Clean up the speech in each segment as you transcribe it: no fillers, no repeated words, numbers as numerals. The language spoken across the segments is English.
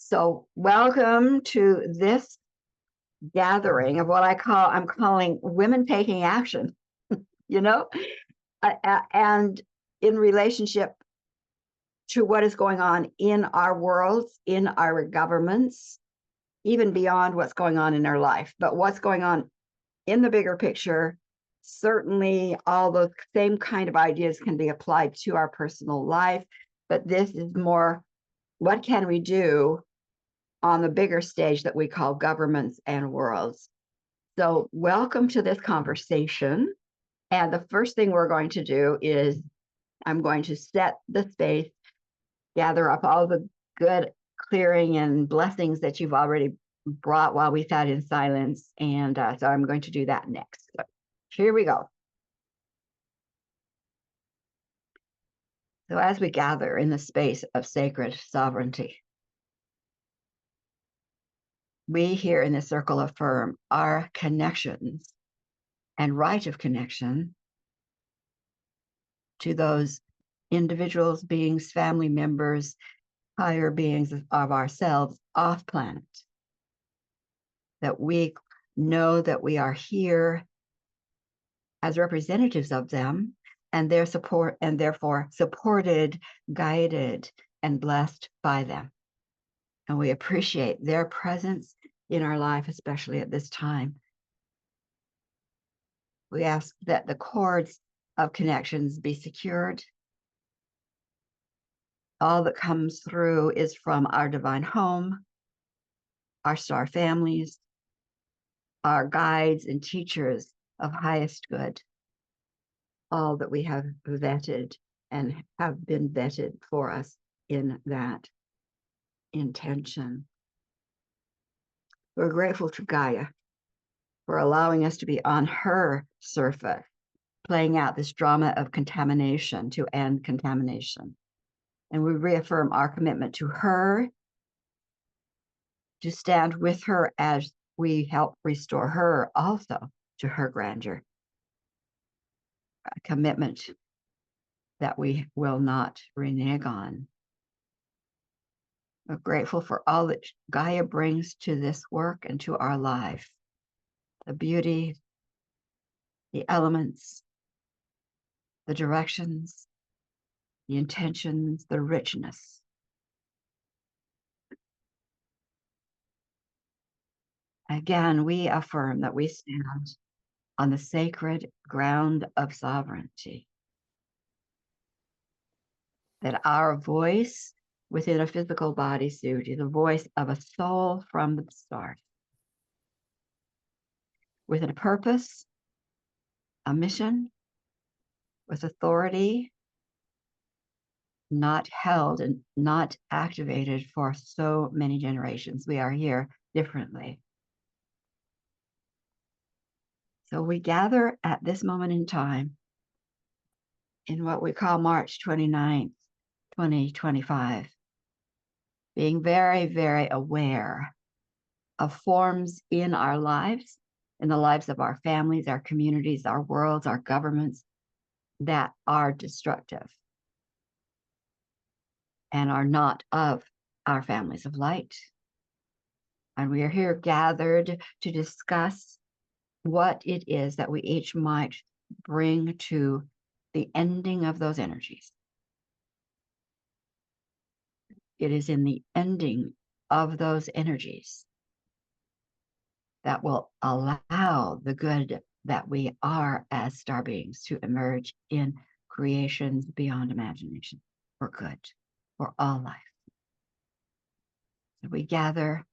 So welcome to this gathering of what I'm calling women taking action, you know, and in relationship to what is going on in our worlds, in our governments, even beyond what's going on in our life, but what's going on in the bigger picture. Certainly all those same kind of ideas can be applied to our personal life, but this is more, what can we do on the bigger stage that we call governments and worlds? So welcome to this conversation. And the first thing we're going to do is I'm going to set the space, gather up all the good clearing and blessings that you've already brought while we sat in silence. And so I'm going to do that next. So here we go. So as we gather in the space of sacred sovereignty, we here in the circle affirm our connections and right of connection to those individuals, beings, family members, higher beings of ourselves off planet. That we know that we are here as representatives of them and their support, and therefore supported, guided, and blessed by them. And we appreciate their presence in our life, especially at this time. We ask that the cords of connections be secured. All that comes through is from our divine home, our star families, our guides and teachers of highest good, all that we have vetted and have been vetted for us in that intention. We're grateful to Gaia for allowing us to be on her surface, playing out this drama of contamination to end contamination. And we reaffirm our commitment to her, to stand with her as we help restore her also to her grandeur. A commitment that we will not renege on. We're grateful for all that Gaia brings to this work and to our life. The beauty, the elements, the directions, the intentions, the richness. Again, we affirm that we stand on the sacred ground of sovereignty. That our voice within a physical bodysuit is the voice of a soul from the start. With a purpose, a mission, with authority, not held and not activated for so many generations. We are here differently. So we gather at this moment in time in what we call March 29th, 2025, being very, very aware of forms in our lives, in the lives of our families, our communities, our worlds, our governments that are destructive and are not of our families of light. And we are here gathered to discuss what it is that we each might bring to the ending of those energies. It is in the ending of those energies that will allow the good that we are as star beings to emerge in creations beyond imagination for good, for all life. So we gather.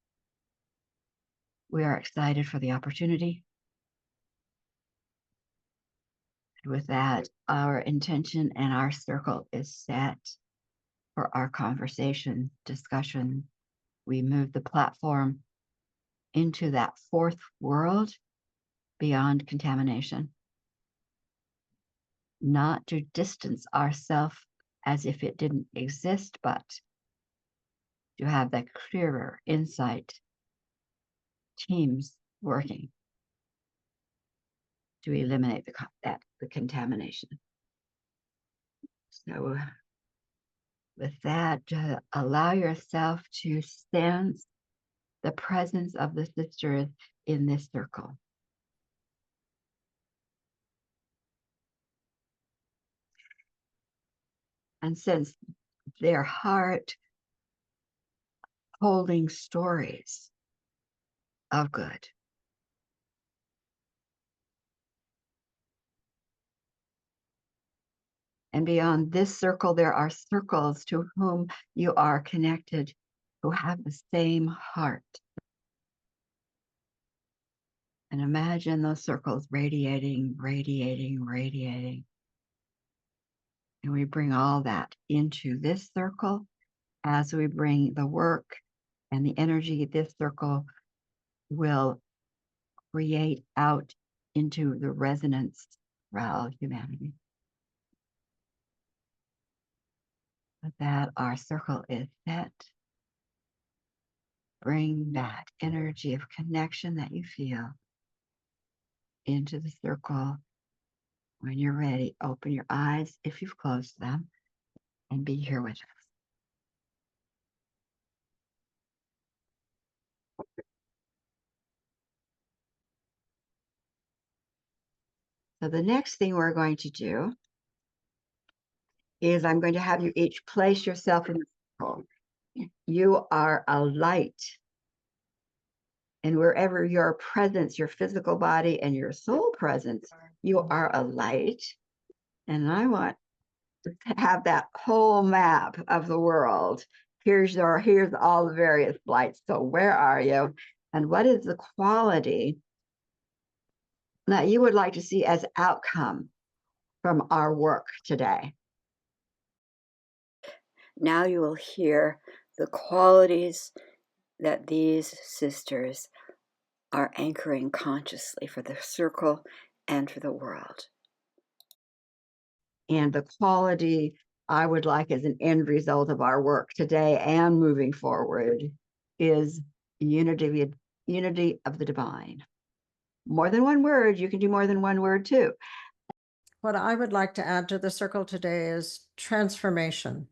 We are excited for the opportunity. And with that, our intention and our circle is set for our conversation, discussion. We move the platform into that fourth world beyond contamination, not to distance ourselves as if it didn't exist, but to have that clearer insight, teams working to eliminate the contamination. So With that, allow yourself to sense the presence of the sisters in this circle. And sense their heart holding stories of good. And beyond this circle, there are circles to whom you are connected who have the same heart. And imagine those circles radiating, radiating, radiating. And we bring all that into this circle as we bring the work and the energy this circle will create out into the resonance throughout humanity. With that, our circle is set. Bring that energy of connection that you feel into the circle. When you're ready, open your eyes if you've closed them and be here with us. So the next thing we're going to do is I'm going to have you each place yourself in the circle. You are a light. And wherever your presence, your physical body and your soul presence, you are a light. And I want to have that whole map of the world. Here's all the various lights. So where are you? And what is the quality that you would like to see as outcome from our work today? Now you will hear the qualities that these sisters are anchoring consciously for the circle and for the world. And the quality I would like as an end result of our work today and moving forward is unity of the divine. More than one word, you can do more than one word too. What I would like to add to the circle today is transformation.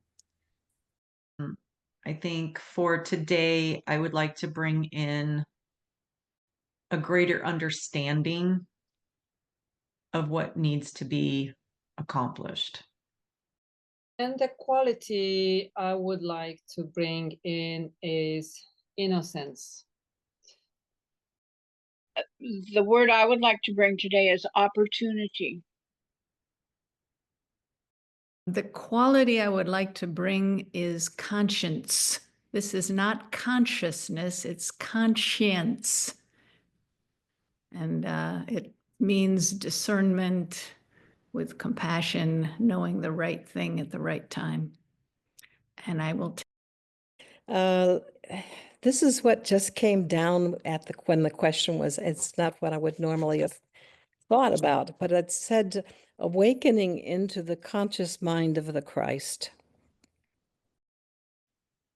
I think for today, I would like to bring in a greater understanding of what needs to be accomplished. And the quality I would like to bring in is innocence. The word I would like to bring today is opportunity. The quality I would like to bring is conscience. This is not consciousness, it's conscience. And it means discernment with compassion, knowing the right thing at the right time. And I will this is what just came down at when the question was, it's not what I would normally have thought about, but it said awakening into the conscious mind of the Christ.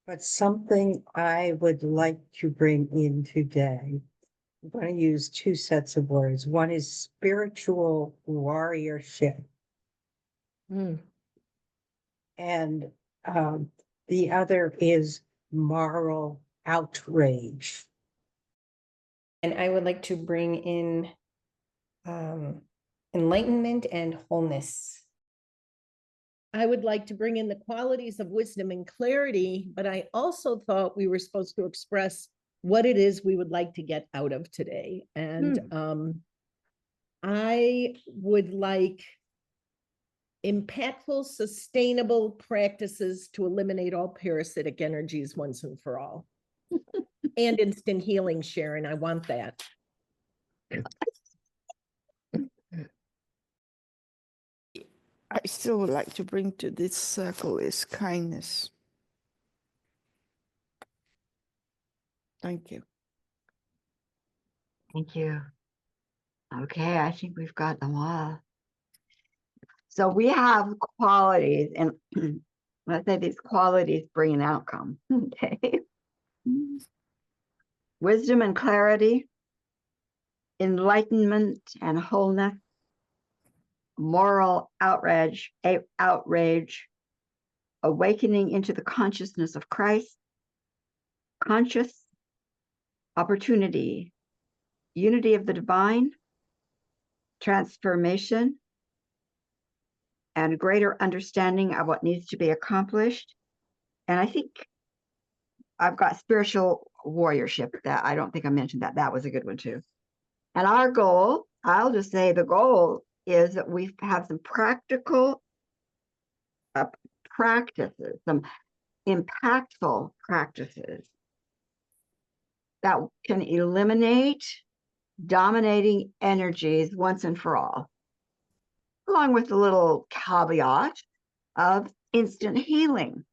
But something I would like to bring in today, I'm going to use two sets of words. One is spiritual warriorship. And the other is moral outrage. And I would like to bring in enlightenment and wholeness. I would like to bring in the qualities of wisdom and clarity, but I also thought we were supposed to express what it is we would like to get out of today. And I would like impactful, sustainable practices to eliminate all parasitic energies once and for all. And instant healing, Sharon, I want that. I still would like to bring to this circle is kindness. Thank you. Thank you. Okay, I think we've got them all. So we have qualities, and let's say these qualities bring an outcome. Okay. Wisdom and clarity, enlightenment and wholeness, moral outrage, awakening into the consciousness of Christ, conscious opportunity, unity of the divine, transformation, and greater understanding of what needs to be accomplished. And I think I've got spiritual warriorship. That I don't think I mentioned that. That was a good one too. And our goal, I'll just say the goal is that we have some practical practices, some impactful practices that can eliminate dominating energies once and for all, along with the little caveat of instant healing.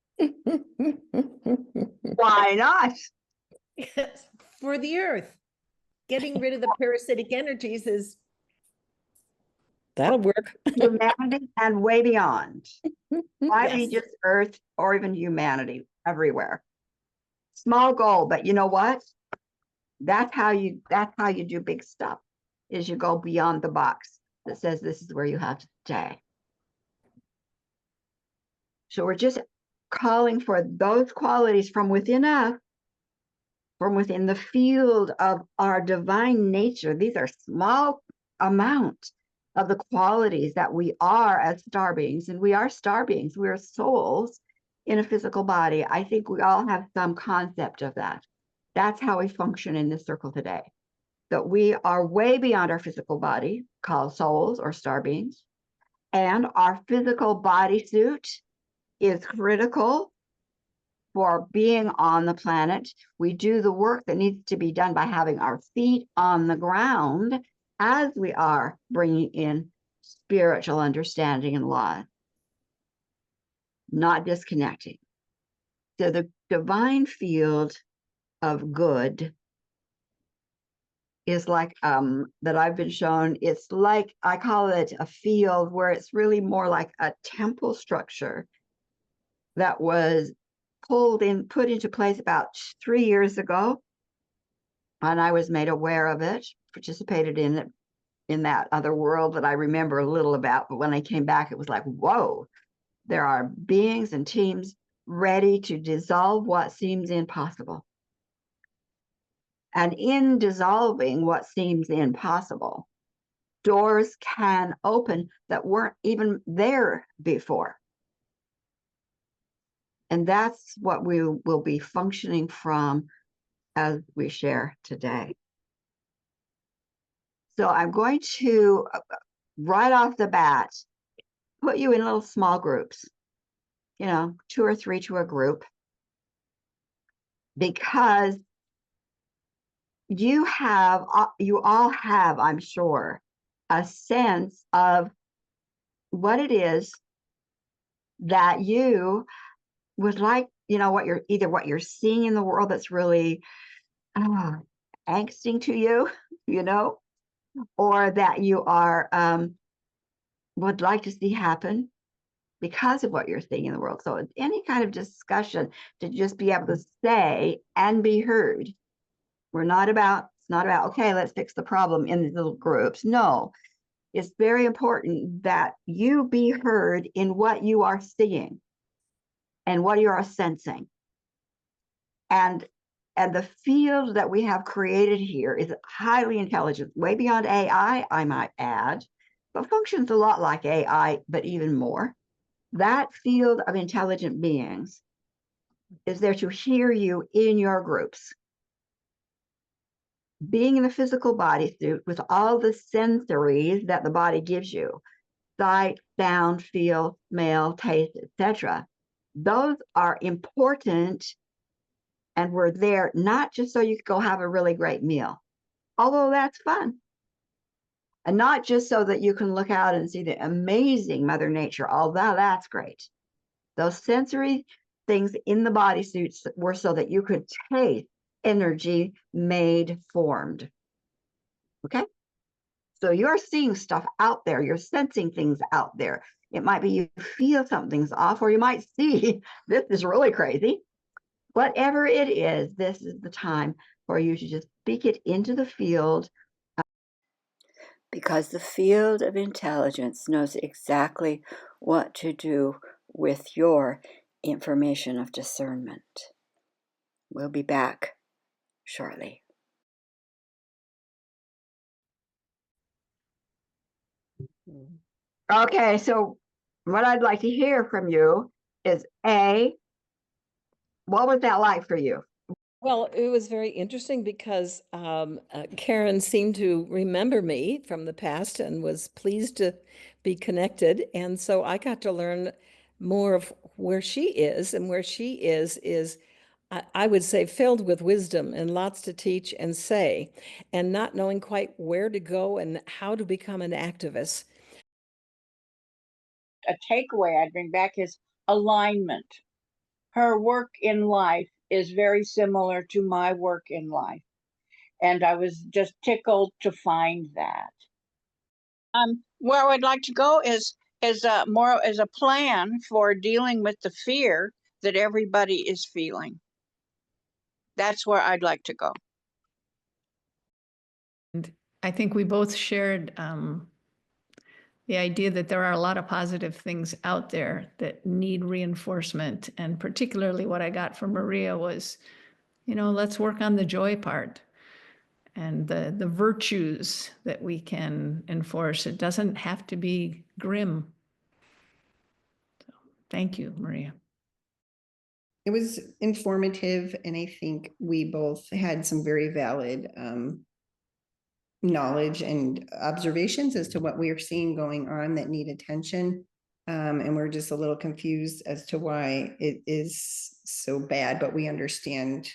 Why not? For the earth, getting rid of the parasitic energies is That'll work. Humanity and way beyond. Why be Yes. just Earth or even humanity everywhere? Small goal, but you know what? That's how you do big stuff, is you go beyond the box that says this is where you have to stay. So we're just calling for those qualities from within us, from within the field of our divine nature. These are small amounts of the qualities that we are as star beings, and we are star beings. We are souls in a physical body. I think we all have some concept of that. That's how we function in this circle today, that we are way beyond our physical body, called souls or star beings, and our physical bodysuit is critical for being on the planet. We do the work that needs to be done by having our feet on the ground as we are bringing in spiritual understanding and law, not disconnecting. So the divine field of good is like that I've been shown. It's like, I call it a field where it's really more like a temple structure that was put into place about 3 years ago. And I was made aware of it, participated in it, in that other world that I remember a little about. But when I came back, it was like, whoa, there are beings and teams ready to dissolve what seems impossible. And in dissolving what seems impossible, doors can open that weren't even there before. And that's what we will be functioning from as we share today. So I'm going to, right off the bat, put you in little small groups, 2 or 3 to a group, because you all have, I'm sure, a sense of what it is that you would like, what you're seeing in the world that's really angsting to you, or that you are would like to see happen because of what you're seeing in the world. So any kind of discussion to just be able to say and be heard. It's not about, okay, let's fix the problem in these little groups. No, it's very important that you be heard in what you are seeing and what you are sensing. And the field that we have created here is highly intelligent, way beyond AI, I might add, but functions a lot like AI, but even more. That field of intelligent beings is there to hear you in your groups. Being in the physical bodysuit with all the sensories that the body gives you, sight, sound, feel, smell, taste, etc., those are important, and we're there not just so you can go have a really great meal, although that's fun, and not just so that you can look out and see the amazing Mother Nature, although that's great. Those sensory things in the bodysuits were so that you could taste energy made formed. Okay? So you're seeing stuff out there, you're sensing things out there. It might be you feel something's off, or you might see this is really crazy. Whatever it is, this is the time for you to just speak it into the field, because the field of intelligence knows exactly what to do with your information of discernment. We'll be back shortly. Okay, so what I'd like to hear from you is what was that like for you? Well, it was very interesting because Karen seemed to remember me from the past and was pleased to be connected. And so I got to learn more of where she is, and where she is I would say filled with wisdom and lots to teach and say, and not knowing quite where to go and how to become an activist. A takeaway I'd bring back is alignment. Her work in life is very similar to my work in life. And I was just tickled to find that. Where I'd like to go is more as a plan for dealing with the fear that everybody is feeling. That's where I'd like to go. And I think we both shared the idea that there are a lot of positive things out there that need reinforcement. And particularly what I got from Maria was, let's work on the joy part and the virtues that we can enforce. It doesn't have to be grim. So, thank you, Maria. It was informative, and I think we both had some very valid knowledge and observations as to what we are seeing going on that need attention. And we're just a little confused as to why it is so bad, but we understand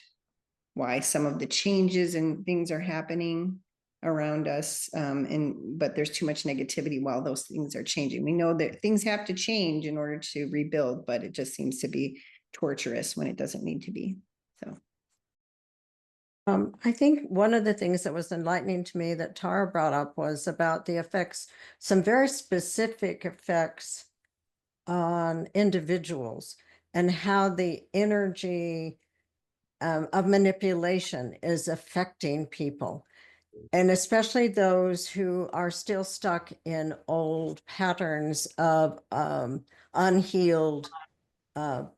why some of the changes and things are happening around us. But there's too much negativity while those things are changing. We know that things have to change in order to rebuild, but it just seems to be torturous when it doesn't need to be. So. I think one of the things that was enlightening to me that Tara brought up was about the effects, some very specific effects on individuals, and how the energy of manipulation is affecting people, and especially those who are still stuck in old patterns of unhealed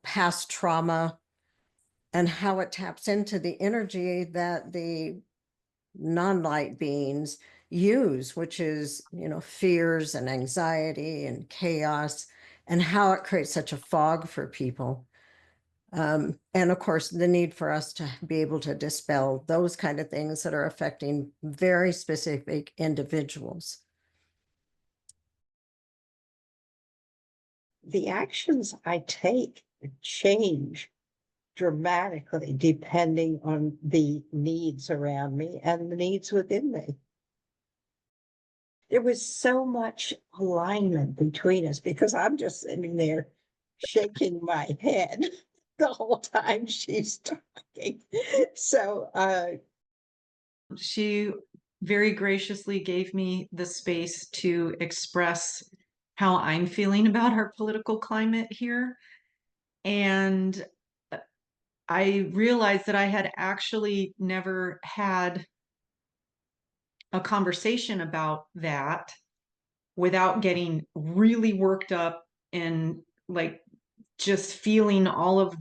past trauma, and how it taps into the energy that the non-light beings use, which is, fears and anxiety and chaos, and how it creates such a fog for people. And of course, the need for us to be able to dispel those kind of things that are affecting very specific individuals. The actions I take change dramatically depending on the needs around me and the needs within me. There was so much alignment between us because I'm just sitting there shaking my head the whole time she's talking. So she very graciously gave me the space to express how I'm feeling about our political climate here. And I realized that I had actually never had a conversation about that without getting really worked up and like just feeling all of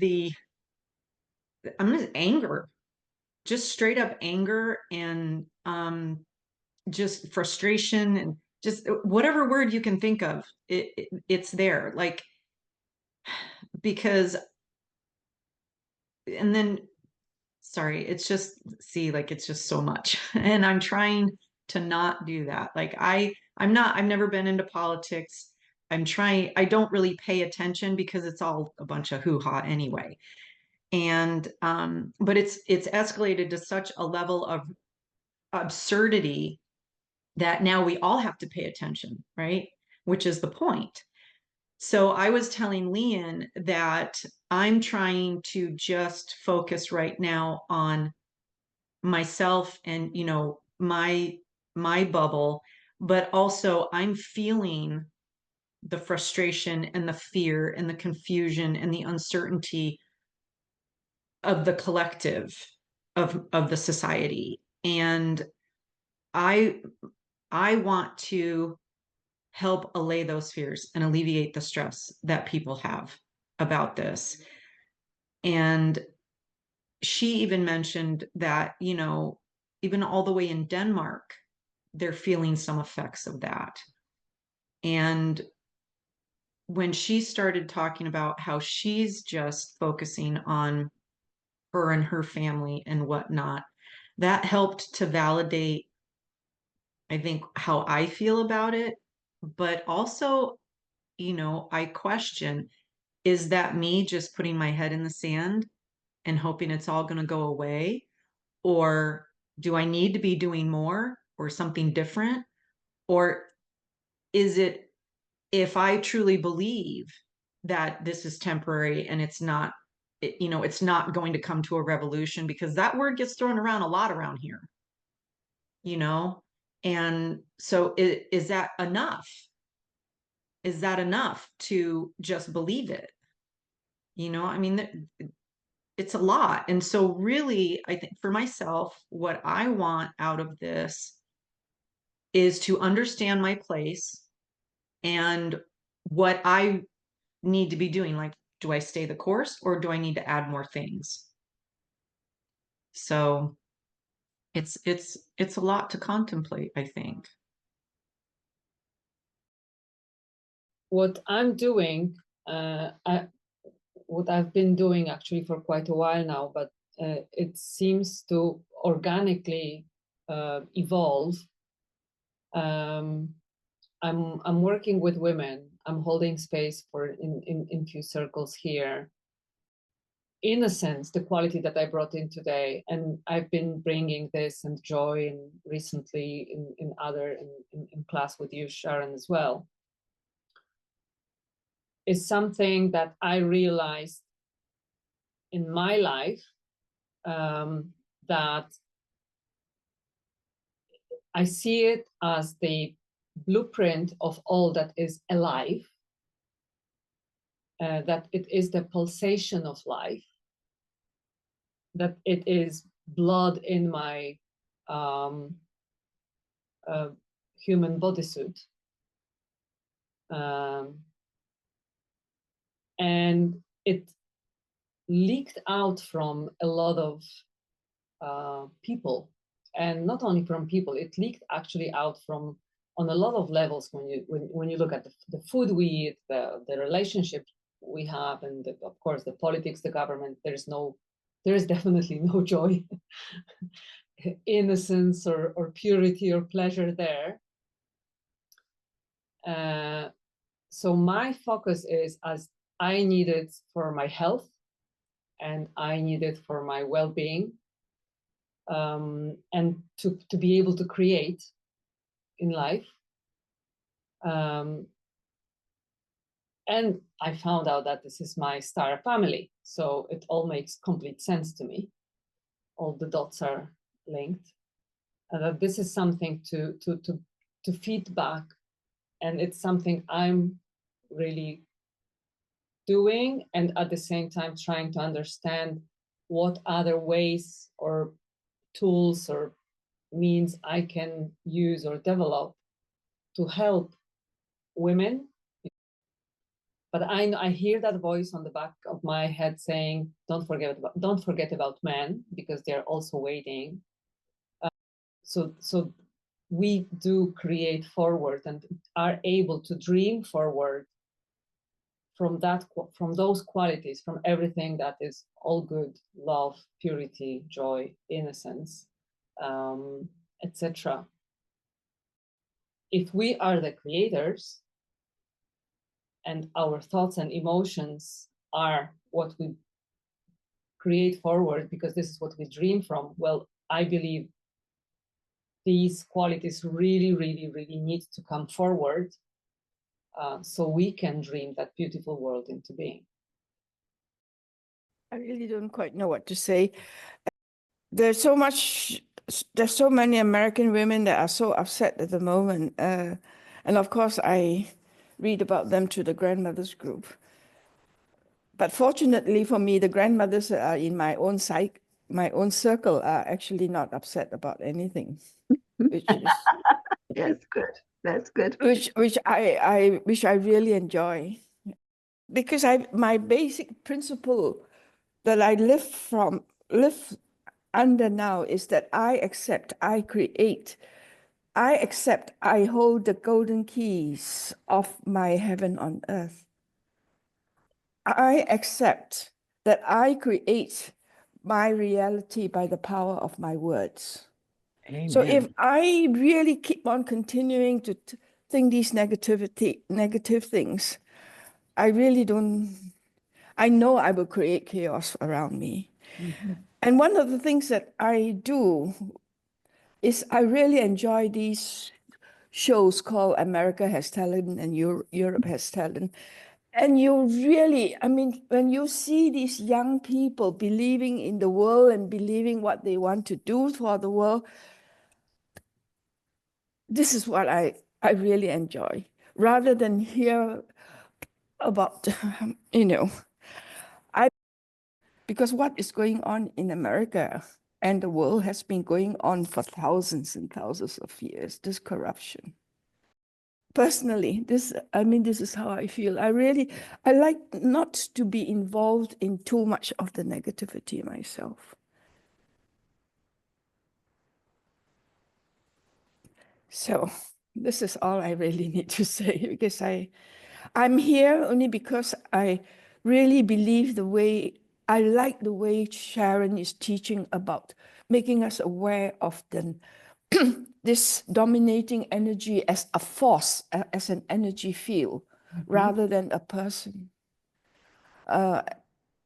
anger, just straight up anger, and just frustration, and just whatever word you can think of, it's there, like, because, and then, sorry, it's just, it's just so much. And I'm trying to not do that. Like I've never been into politics. I don't really pay attention because it's all a bunch of hoo-ha anyway. And, but it's escalated to such a level of absurdity that now we all have to pay attention, right? Which is the point. So I was telling Leanne that I'm trying to just focus right now on myself and, my bubble, but also I'm feeling the frustration and the fear and the confusion and the uncertainty of the collective of the society. And I want to help allay those fears and alleviate the stress that people have about this. And she even mentioned that, you know, even all the way in Denmark, they're feeling some effects of that. And when she started talking about how she's just focusing on her and her family and whatnot, that helped to validate, I think, how I feel about it. But also, you know, I question, is that me just putting my head in the sand and hoping it's all going to go away? Or do I need to be doing more or something different? Or is it, if I truly believe that this is temporary and it's not, you know, it's not going to come to a revolution, because that word gets thrown around a lot around here, you know? And so is that enough? Is that enough to just believe it? You know, I mean, it's a lot. And so really, I think for myself, what I want out of this is to understand my place and what I need to be doing. Like, do I stay the course or do I need to add more things? So it's a lot to contemplate, I think. What I'm doing, what I've been doing actually for quite a while now, but it seems to organically evolve. I'm working with women. I'm holding space for in few circles here. In a sense, the quality that I brought in today, and I've been bringing this and joy, and recently in class with you, Sharon, as well, is something that I realized in my life, that I see it as the blueprint of all that is alive, that it is the pulsation of life, that it is blood in my human bodysuit. And it leaked out from a lot of people, and not only from people, it leaked actually out from on a lot of levels. When you look at the food we eat, the relationship we have, and of course the politics, the government, there is definitely no joy, innocence or purity or pleasure there. So my focus is, as I need it for my health and I need it for my well-being, and to be able to create in life. And I found out that this is my star family, so it all makes complete sense to me. All the dots are linked, and that this is something to feed back, and it's something I'm really doing, and at the same time trying to understand what other ways or tools or means I can use or develop to help women. But I hear that voice on the back of my head saying, don't forget about men, because they're also waiting. So we do create forward and are able to dream forward from those qualities, from everything that is all good: love, purity, joy, innocence, etc. If we are the creators, and our thoughts and emotions are what we create forward, because this is what we dream from, well, I believe these qualities really, really, really need to come forward, so we can dream that beautiful world into being. I really don't quite know what to say. There's so many American women that are so upset at the moment. And of course, I read about them to the grandmothers group. But fortunately for me, the grandmothers that are in my own circle are actually not upset about anything, which is That's good. That's good. which I really enjoy. because my basic principle that I live under now is that I accept, I create, I accept, I hold the golden keys of my heaven on earth. I accept that I create my reality by the power of my words. So if I really keep on continuing to think these negative things, I really don't, I know I will create chaos around me. And one of the things that I do is I really enjoy these shows called America Has Talent and Europe Has Talent. And you really, I mean, when you see these young people believing in the world and believing what they want to do for the world, this is what I really enjoy, rather than hear about, because what is going on in America and the world has been going on for thousands and thousands of years, this corruption. Personally, this is how I feel. I like not to be involved in too much of the negativity myself. So this is all I really need to say, because I'm here only because I really believe I like the way Sharon is teaching about making us aware of this dominating energy as a force, as an energy field, rather than a person. And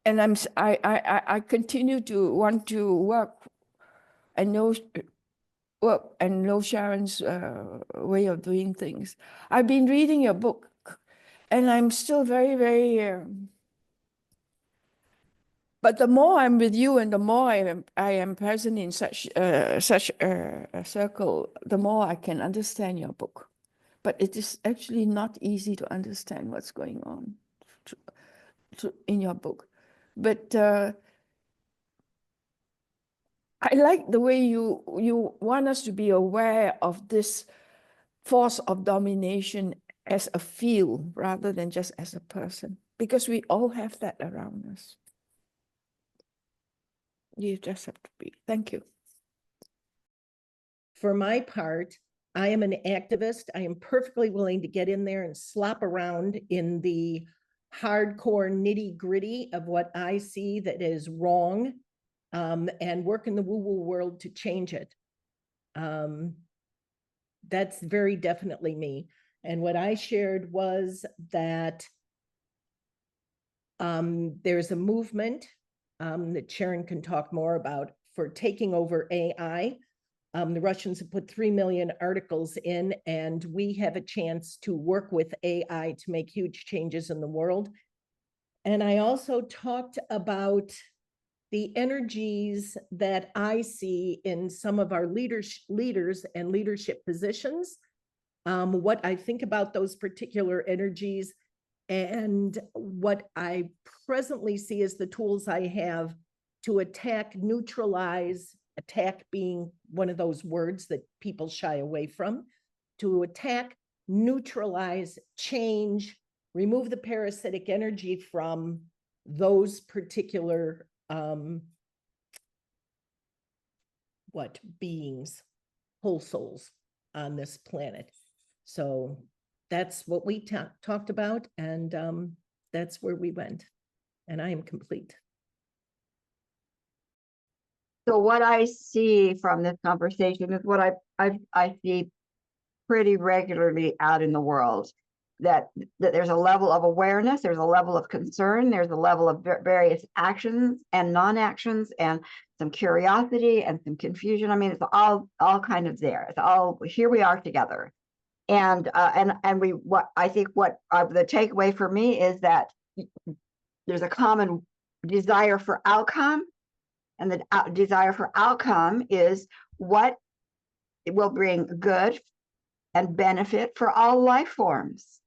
I continue to want to work and know Sharon's way of doing things. I've been reading your book, and I'm still very, very. But the more I'm with you, and the more I am present in such a circle, the more I can understand your book. But it is actually not easy to understand what's going on in your book. But I like the way you want us to be aware of this force of domination as a field rather than just as a person, because we all have that around us. You just have to be. Thank you. For my part, I am an activist. I am perfectly willing to get in there and slop around in the hardcore nitty gritty of what I see that is wrong, and work in the woo-woo world to change it. That's very definitely me. And what I shared was that there's a movement that Sharon can talk more about for taking over AI. The Russians have put 3 million articles in, and we have a chance to work with AI to make huge changes in the world. And I also talked about the energies that I see in some of our leaders and leadership positions, what I think about those particular energies, and what I presently see as the tools I have to attack, neutralize, attack being one of those words that people shy away from, to attack, neutralize, change, remove the parasitic energy from those particular beings, whole souls on this planet. So that's what we talked about, and that's where we went, and I am complete. So what I see from this conversation is what I see pretty regularly out in the world, that there's a level of awareness, there's a level of concern, there's a level of various actions and non-actions, and some curiosity and some confusion. I mean, it's all kind of there. It's all, here we are together. And what I think the takeaway for me is that there's a common desire for outcome, and the desire for outcome is what it will bring good and benefit for all life forms.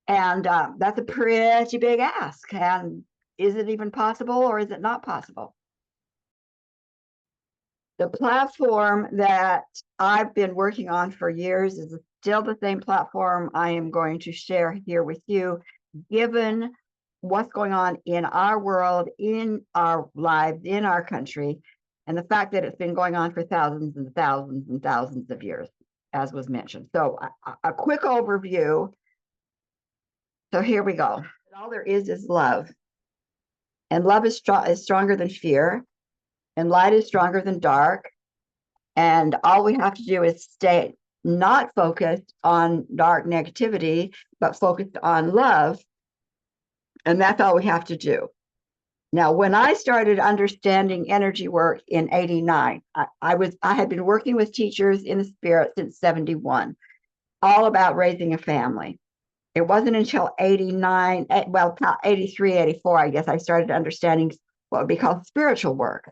And that's a pretty big ask. And is it even possible, or is it not possible? The platform that I've been working on for years is still the same platform I am going to share here with you. given what's going on in our world, in our lives, in our country, and the fact that it's been going on for thousands and thousands and thousands of years, as was mentioned. So a quick overview. So here we go. All there is love. And love is stronger than fear. And light is stronger than dark. And all we have to do is stay not focused on dark negativity, but focused on love. And that's all we have to do. Now, when I started understanding energy work in '89, I had been working with teachers in the spirit since '71, all about raising a family. It wasn't until '89, well, '83, '84, I guess, I started understanding what would be called spiritual work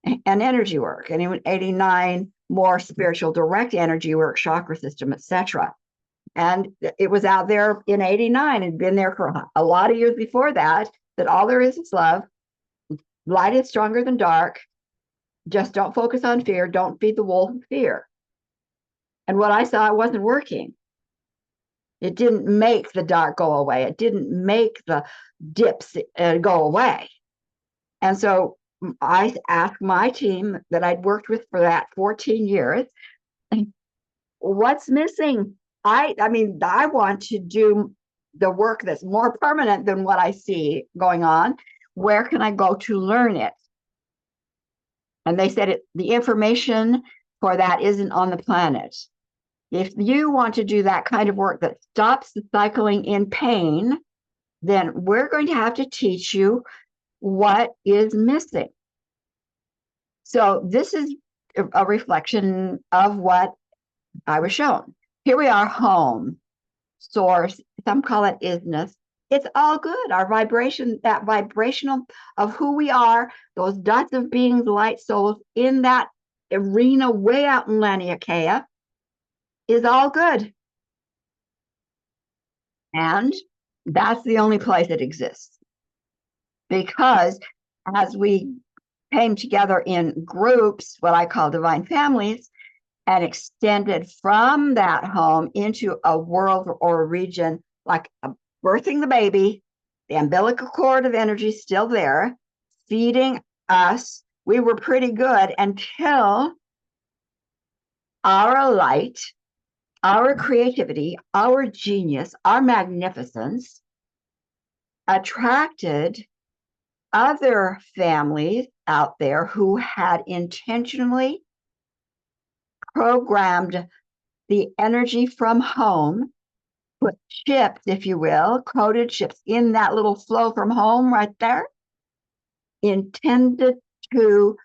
and energy work. And in '89, more spiritual direct energy work, chakra system, etc. And it was out there in '89 and been there for a lot of years before that all there is love. Light is stronger than dark. Just don't focus on fear. Don't feed the wolf of fear. And what I saw, it wasn't working. It didn't make the dark go away. It didn't make the dips go away. And so I asked my team that I'd worked with for that 14 years, what's missing? I mean, I want to do the work that's more permanent than what I see going on. Where can I go to learn it? And they said the information for that isn't on the planet. If you want to do that kind of work that stops the cycling in pain, then we're going to have to teach you what is missing. So this is a reflection of what I was shown. Here we are, home, source, some call it isness. It's all good. Our vibration, that vibrational of who we are, those dots of beings, light souls in that arena way out in Laniakea is all good. And that's the only place it exists. Because as we came together in groups, what I call divine families, and extended from that home into a world or a region, like birthing the baby, the umbilical cord of energy is still there, feeding us. We were pretty good until our light, our creativity, our genius, our magnificence attracted other families out there who had intentionally programmed the energy from home, put chips, if you will, coded chips in that little flow from home right there, intended to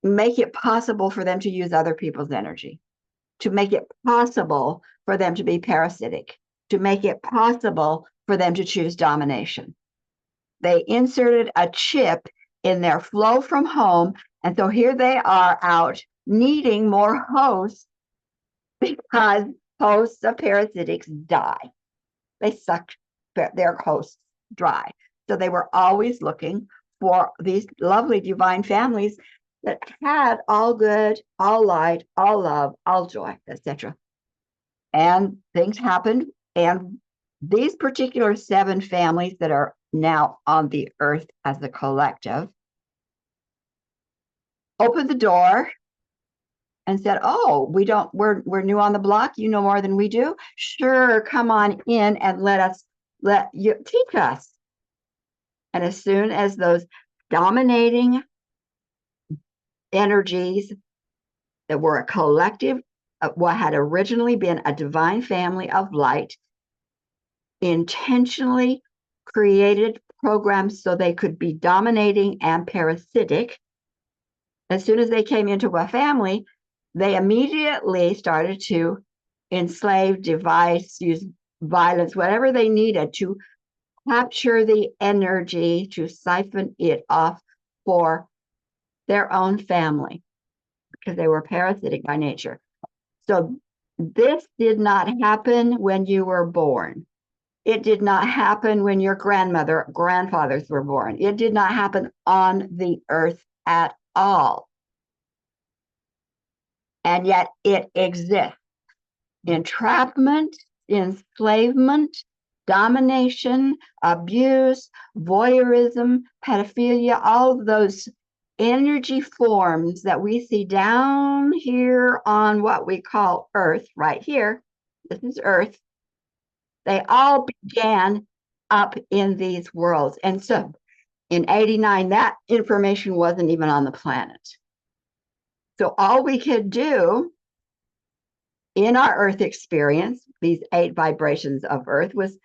make it possible for them to use other people's energy, to make it possible for them to be parasitic, to make it possible for them to choose domination. They inserted a chip in their flow from home. And so here they are out needing more hosts because hosts of parasitics die. They suck their hosts dry. So they were always looking for these lovely divine families that had all good, all light, all love, all joy, etc. And things happened. And these particular 7 families that are now on the earth as a collective opened the door and said, oh, we're new on the block. You know more than we do. Sure, come on in and let you teach us. And as soon as those dominating energies that were a collective, what had originally been a divine family of light, intentionally created programs so they could be dominating and parasitic. As soon as they came into a family, they immediately started to enslave, devise, use violence, whatever they needed to capture the energy, to siphon it off for their own family, because they were parasitic by nature. So this did not happen when you were born. It did not happen when your grandfathers were born. It did not happen on the earth at all. And yet it exists. Entrapment enslavement, domination, abuse, voyeurism, pedophilia, all of those energy forms that we see down here on what we call Earth, right here. This is Earth. They all began up in these worlds. And so in 89, that information wasn't even on the planet. So all we could do in our Earth experience, these 8 vibrations of Earth, was,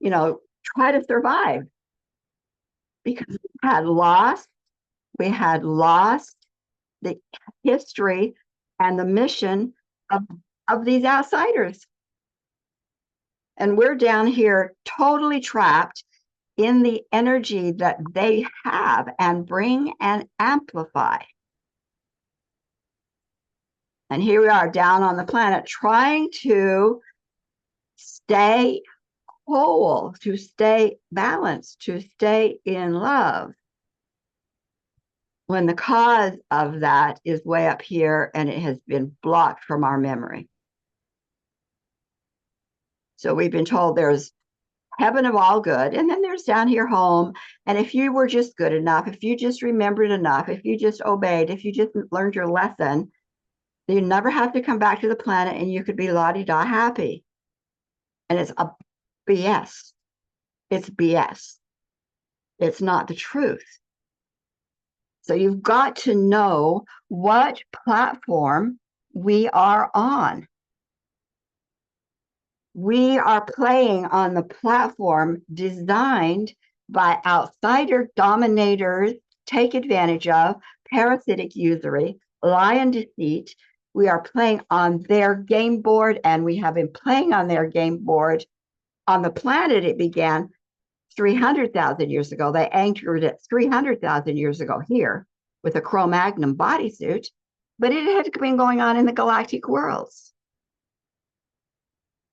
try to survive. Because we had lost the history and the mission of these outsiders. And we're down here totally trapped in the energy that they have and bring and amplify. And here we are down on the planet trying to stay whole, to stay balanced, to stay in love, when the cause of that is way up here and it has been blocked from our memory. So we've been told there's heaven of all good, and then there's down here home. And if you were just good enough, if you just remembered enough, if you just obeyed, if you just learned your lesson, you never have to come back to the planet and you could be la-di-da happy. And it's a BS. It's BS. It's not the truth. So you've got to know what platform we are on. We are playing on the platform designed by outsider dominators, take advantage of, parasitic usury, lie and deceit. We are playing on their game board, and we have been playing on their game board. On the planet, it began 300,000 years ago. They anchored it 300,000 years ago here with a Cro-Magnon bodysuit, but it had been going on in the galactic worlds.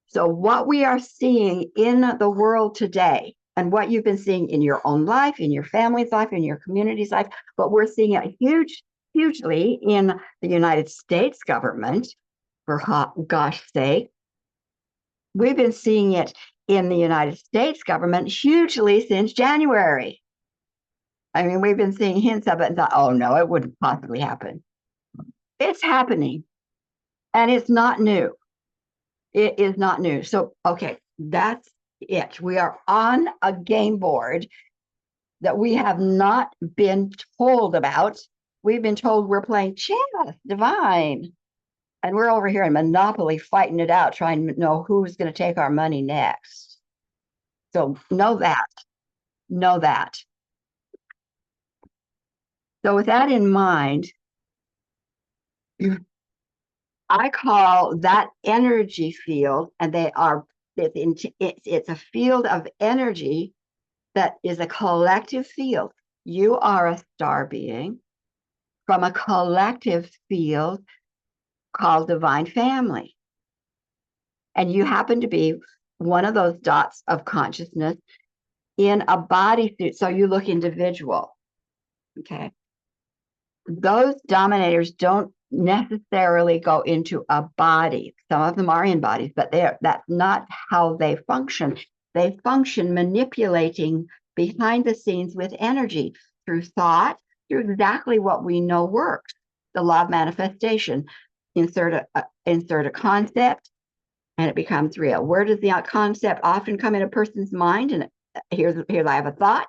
So what we are seeing in the world today, and what you've been seeing in your own life, in your family's life, in your community's life, but we're seeing it hugely in the United States government, for gosh sake. We've been seeing it in the United States government hugely since January. I mean, we've been seeing hints of it and thought, oh no, it wouldn't possibly happen. It's happening, and it's not new. It is not new. So, okay, that's it. We are on a game board that we have not been told about. We've been told we're playing chess, divine. And we're over here in Monopoly fighting it out, trying to know who's going to take our money next. So know that. Know that. So with that in mind, I call that energy field, and it's a field of energy that is a collective field. You are a star being from a collective field called divine family. And you happen to be one of those dots of consciousness in a bodysuit. So you look individual. Okay. Those dominators don't necessarily go into a body. Some of them are in bodies, but that's not how they function. They function manipulating behind the scenes with energy through thought, through exactly what we know works. The law of manifestation. Insert a concept and it becomes real. Where does the concept often come in a person's mind? And here I have a thought,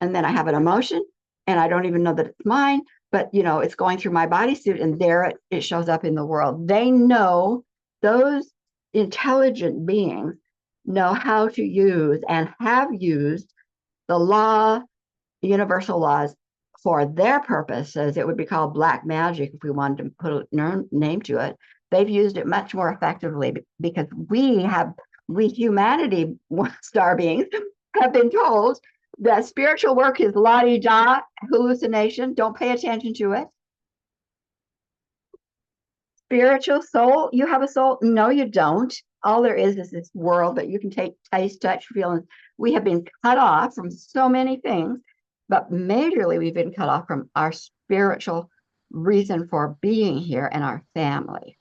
and then I have an emotion, and I don't even know that it's mine, but it's going through my bodysuit, and there it shows up in the world. They know, those intelligent beings know how to use and have used the universal laws for their purposes. It would be called black magic if we wanted to put a name to it. They've used it much more effectively because we humanity, star beings, have been told that spiritual work is la-di-da, hallucination. Don't pay attention to it. Spiritual soul, you have a soul? No, you don't. All there is this world that you can take, taste, touch, feel. And we have been cut off from so many things, but majorly we've been cut off from our spiritual reason for being here and our family.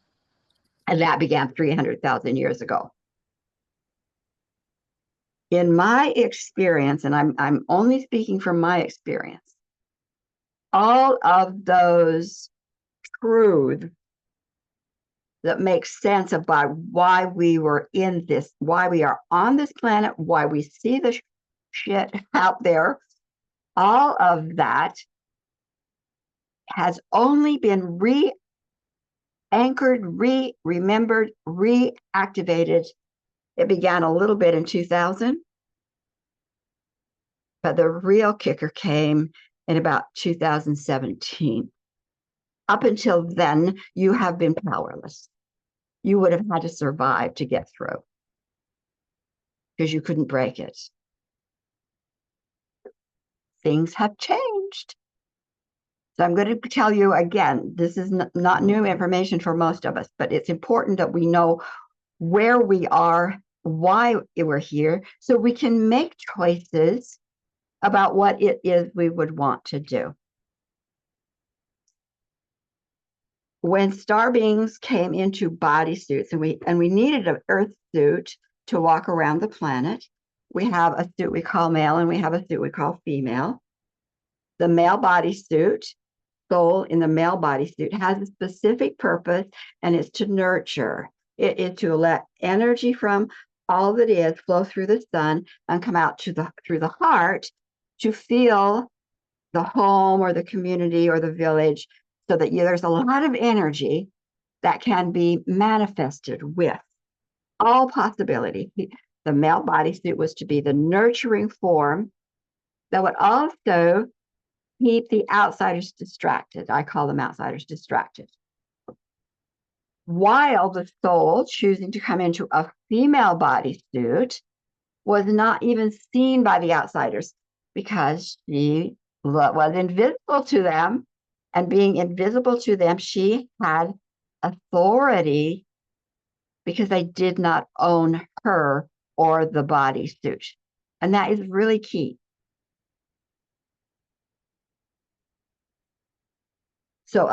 And that began 300,000 years ago. in my experience, and I'm only speaking from my experience, all of those truths that make sense about why we were in this, why we are on this planet, why we see the shit out there, all of that has only been re-anchored, remembered, reactivated. It began a little bit in 2000, but the real kicker came in about 2017. Up until then, you have been powerless. You would have had to survive to get through because you couldn't break it. Things have changed. So I'm going to tell you again, this is not new information for most of us, but it's important that we know where we are, why we're here, so we can make choices about what it is we would want to do. When star beings came into bodysuits, and we needed an earth suit to walk around the planet, we have a suit we call male and we have a suit we call female. The male bodysuit, soul in the male bodysuit, has a specific purpose, and it's to nurture. It is to let energy from all that is flow through the sun and come out through the heart to feel the home or the community or the village, so that there's a lot of energy that can be manifested with all possibility. The male bodysuit was to be the nurturing form that would also keep the outsiders distracted. I call them outsiders distracted. While the soul choosing to come into a female bodysuit was not even seen by the outsiders because she was invisible to them. And being invisible to them, she had authority because they did not own her or the bodysuit. And that is really key. So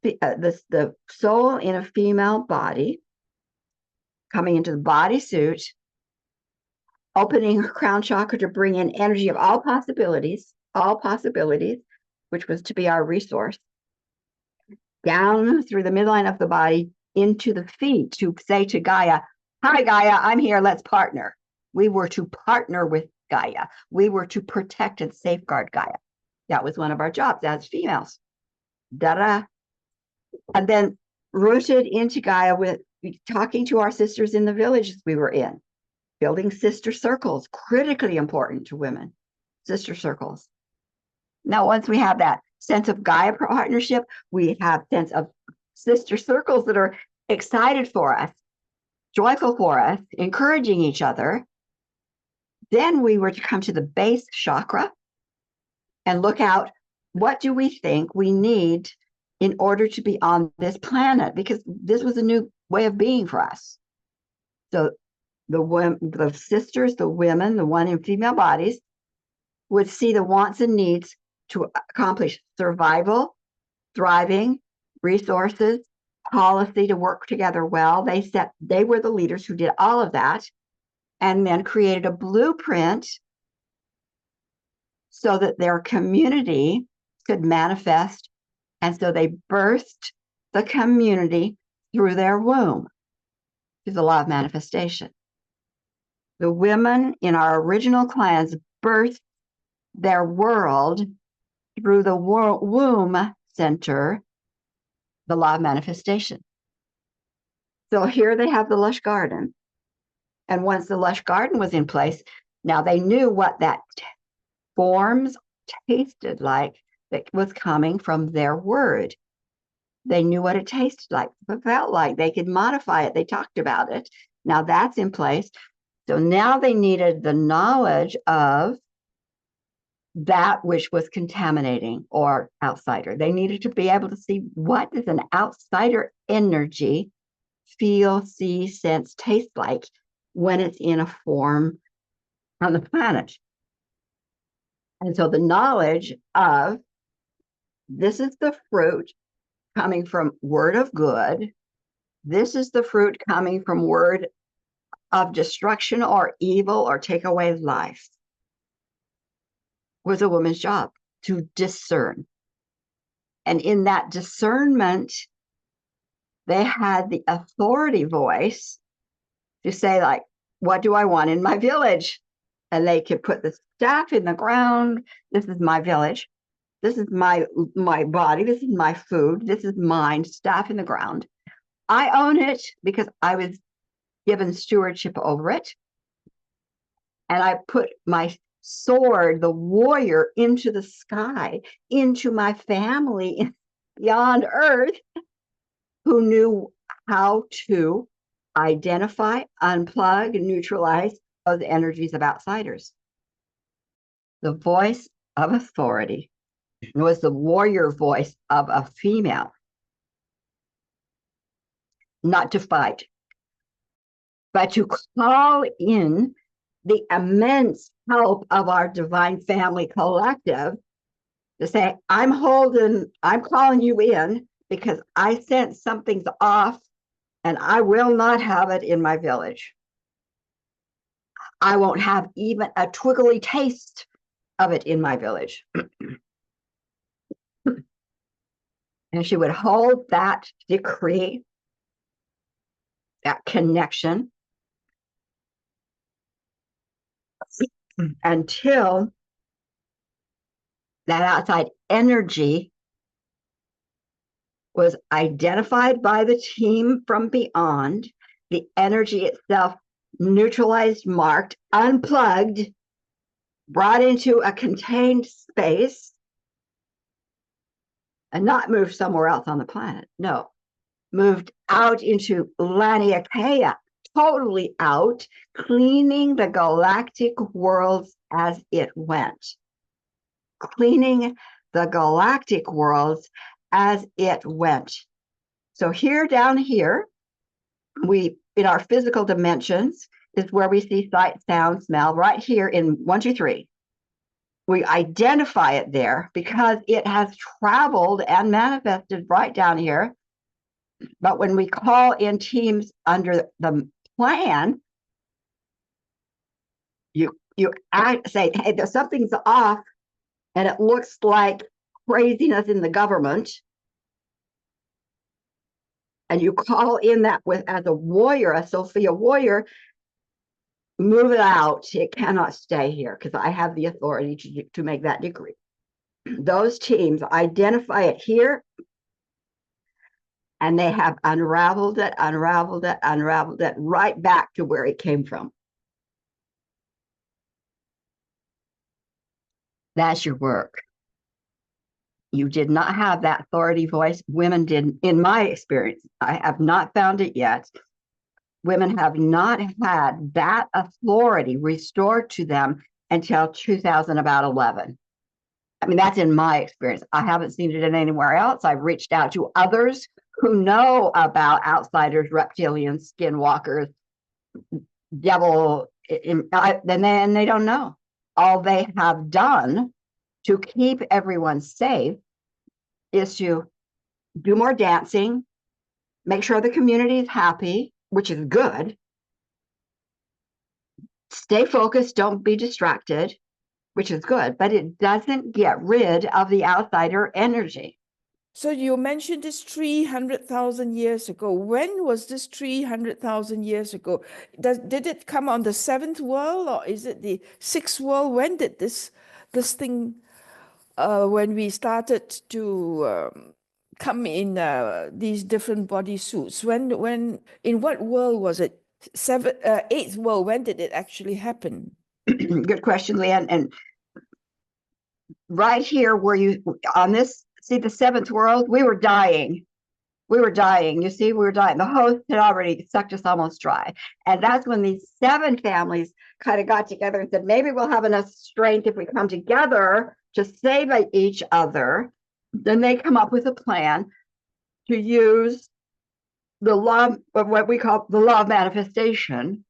the soul in a female body coming into the bodysuit, opening her crown chakra to bring in energy of all possibilities, which was to be our resource, down through the midline of the body into the feet to say to Gaia, "Hi, Gaia, I'm here, let's partner." We were to partner with Gaia. We were to protect and safeguard Gaia. That was one of our jobs as females. Da-da. And then rooted into Gaia with talking to our sisters in the villages we were in, building sister circles, critically important to women, sister circles. Now, once we have that sense of Gaia partnership, we have sense of sister circles that are excited for us, joyful for us, encouraging each other. Then we were to come to the base chakra and look out, what do we think we need in order to be on this planet? Because this was a new way of being for us. So the sisters, the women, the one in female bodies, would see the wants and needs to accomplish survival, thriving, resources, policy to work together well. They were the leaders who did all of that, and then created a blueprint so that their community could manifest. And so they birthed the community through their womb, through the law of manifestation. The women in our original clans birthed their world through the womb center, the law of manifestation. So here they have the lush garden. And once the lush garden was in place, now they knew what that forms tasted like that was coming from their word. They knew what it tasted like, it felt like. They could modify it. They talked about it. Now that's in place. So now they needed the knowledge of that which was contaminating or outsider. They needed to be able to see, what does an outsider energy feel, see, sense, taste like when it's in a form on the planet. And so the knowledge of, this is the fruit coming from word of good. This is the fruit coming from word of destruction or evil or take away life was a woman's job, to discern. And in that discernment, they had the authority voice to say, like, what do I want in my village? And they could put the staff in the ground. This is my village. This is my body. This is my food. This is mine. Staff in the ground. I own it because I was given stewardship over it. And I put my sword, the warrior, into the sky, into my family beyond earth, who knew how to identify, unplug, and neutralize those energies of outsiders. The voice of authority was the warrior voice of a female, not to fight, but to call in the immense help of our divine family collective to say, I'm calling you in because I sense something's off and I will not have it in my village. I won't have even a twiggly taste of it in my village. And she would hold that decree, that connection, until that outside energy was identified by the team from beyond, the energy itself neutralized, marked, unplugged, brought into a contained space, and not moved somewhere else on the planet. No, moved out into Laniakea, totally out, cleaning the galactic worlds as it went. Cleaning the galactic worlds as it went. So here, down here, we, in our physical dimensions, is where we see sight, sound, smell, right here in 1, 2, 3. We identify it there because it has traveled and manifested right down here. But when we call in teams under the plan, you say, hey, there's something's off, and it looks like craziness in the government. And you call in that with as a warrior, a Sophia warrior, move it out. It cannot stay here because I have the authority to make that decree. Those teams identify it here, and they have unraveled it right back to where it came from. That's your work. You did not have that authority voice. Women didn't, in my experience. I have not found it yet. Women have not had that authority restored to them until 2011. I mean, that's in my experience. I haven't seen it in anywhere else. I've reached out to others who know about outsiders, reptilians, skinwalkers, devil, and they don't know. All they have done to keep everyone safe is to do more dancing, make sure the community is happy, which is good. Stay focused, don't be distracted, which is good, but it doesn't get rid of the outsider energy. So you mentioned this 300,000 years ago. When was this 300,000 years ago? Did it come on the seventh world, or is it the sixth world? When did this thing, when we started to come in these different body suits? When in what world was it? Eighth world. When did it actually happen? Good question, Leanne. And right here, where you on this. See, the seventh world, we were dying. We were dying. You see, we were dying. The host had already sucked us almost dry. And that's when these 7 families kind of got together and said, maybe we'll have enough strength if we come together to save each other. Then they come up with a plan to use the law of what we call the law of manifestation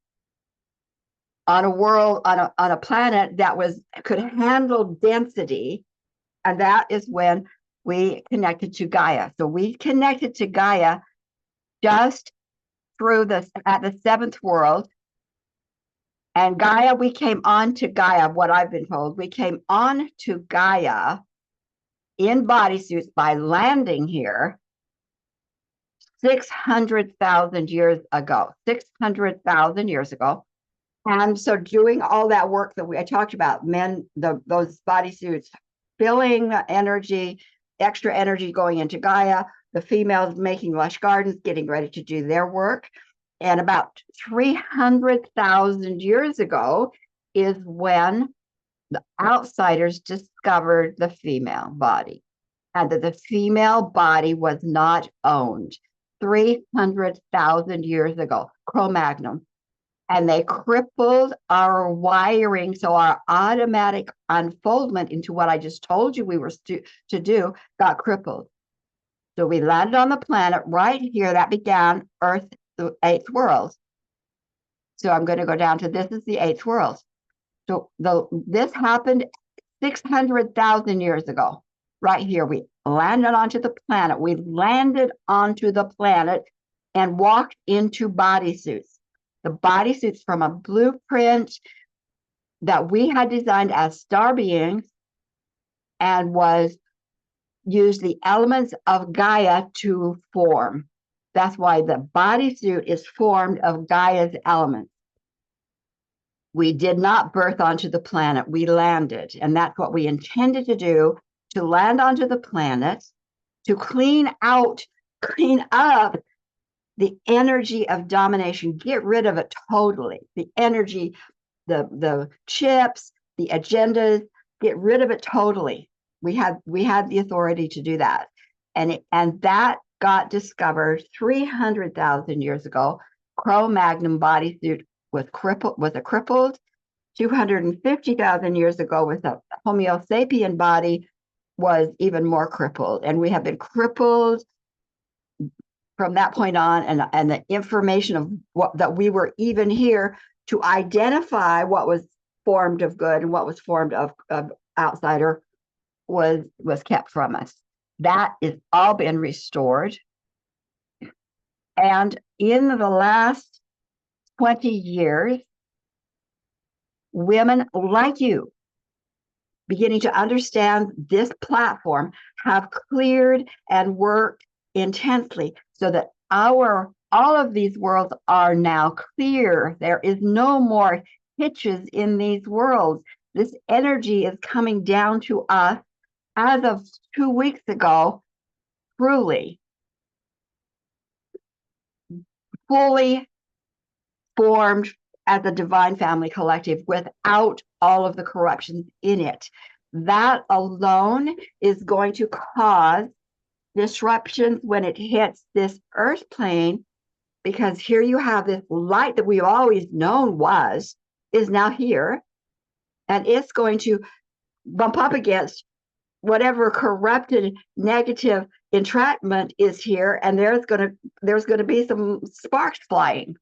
on a world, on a planet that could handle density. And that is when we connected to Gaia. So we connected to Gaia just through at the 7th world, And Gaia, we came on to Gaia, what I've been told, we came on to Gaia in bodysuits by landing here 600,000 years ago. 600,000 years ago. And so doing all that work that I talked about, those bodysuits filling energy, extra energy going into Gaia, the females making lush gardens, getting ready to do their work. And about 300,000 years ago is when the outsiders discovered the female body, and that the female body was not owned. 300,000 years ago, Cro-Magnon. And they crippled our wiring. So our automatic unfoldment into what I just told you we were to do got crippled. So we landed on the planet right here. That began Earth, the 8th world. So I'm going to go down to this is the 8th world. So this happened 600,000 years ago. Right here, we landed onto the planet. We landed onto the planet and walked into bodysuits. The bodysuits from a blueprint that we had designed as star beings and was used the elements of Gaia to form. That's why the bodysuit is formed of Gaia's elements. We did not birth onto the planet, we landed. And that's what we intended to do, to land onto the planet, to clean up the energy of domination, get rid of it totally. The energy, the chips, the agendas, get rid of it totally. We had the authority to do that. And that got discovered 300,000 years ago. Cro-Magnon bodysuit was a crippled. 250,000 years ago with a Homo sapien body was even more crippled. And we have been crippled from that point on, and the information of that we were even here to identify what was formed of good and what was formed of outsider was kept from us. That is all been restored. And in the last 20 years, women like you, beginning to understand this platform, have cleared and worked intensely so that all of these worlds are now clear. There is no more hitches in these worlds. This energy is coming down to us as of 2 weeks ago, truly, fully formed as a divine family collective without all of the corruptions in it. That alone is going to cause disruptions when it hits this earth plane, because here you have this light that we've always known is now here, and it's going to bump up against whatever corrupted negative entrapment is here, and there's going to be some sparks flying.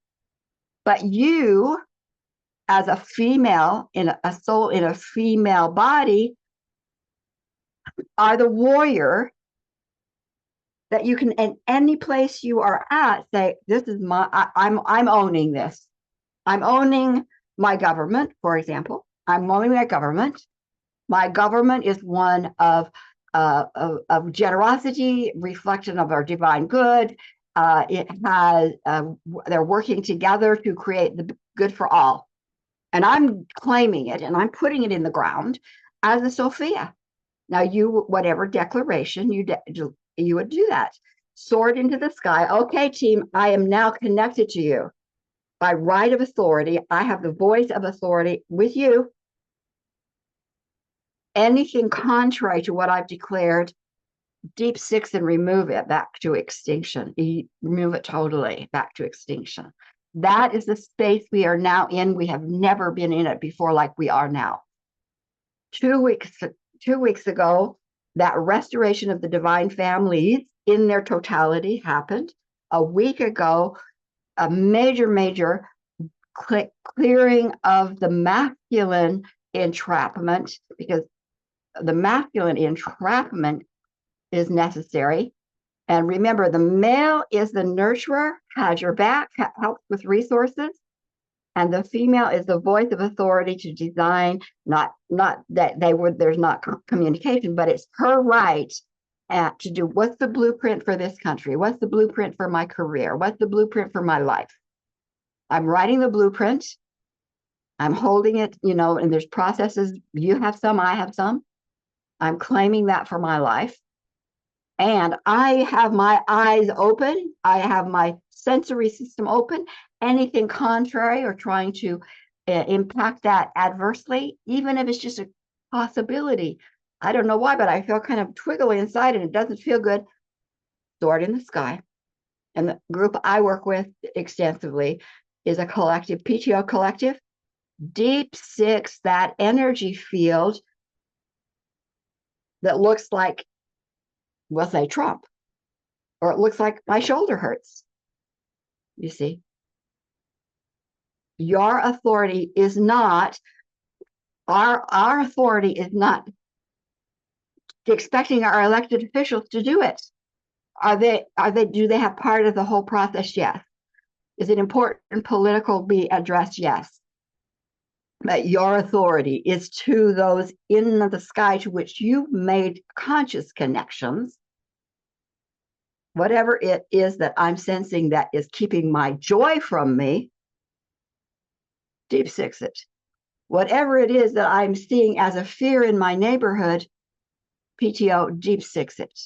But you, as a female, in a soul in a female body, are the warrior that you can, in any place you are at, say, this is I'm owning this. I'm owning my government, for example. I'm owning my government. My government is one of generosity, reflection of our divine good. They're working together to create the good for all. And I'm claiming it, and I'm putting it in the ground as a Sophia. Now, whatever declaration you would do that. Soared into the sky. Okay, team, I am now connected to you by right of authority. I have the voice of authority with you. Anything contrary to what I've declared, deep six and remove it back to extinction. Remove it totally back to extinction. That is the space we are now in. We have never been in it before like we are now. 2 weeks ago, that restoration of the divine families in their totality happened. A week ago, a major clearing of the masculine entrapment, because the masculine entrapment is necessary. And remember, the male is the nurturer, has your back, helps with resources. And the female is the voice of authority to design, not that there's not communication, but it's her right to do what's the blueprint for this country? What's the blueprint for my career? What's the blueprint for my life? I'm writing the blueprint. I'm holding it, and there's processes. You have some, I have some. I'm claiming that for my life. And I have my eyes open. I have my sensory system open. Anything contrary or trying to impact that adversely, even if it's just a possibility, I don't know why, but I feel kind of twiggly inside and it doesn't feel good. Sword in the sky. And the group I work with extensively is a collective, PTO collective. Deep six, that energy field that looks like, we'll say Trump, or it looks like my shoulder hurts. You see, your authority is not, our authority is not expecting our elected officials to do it. Do they have part of the whole process? Yes. Is it important political be addressed? Yes. But your authority is to those in the sky to which you've made conscious connections. Whatever it is that I'm sensing that is keeping my joy from me, deep six it. Whatever it is that I'm seeing as a fear in my neighborhood, PTO, deep six it.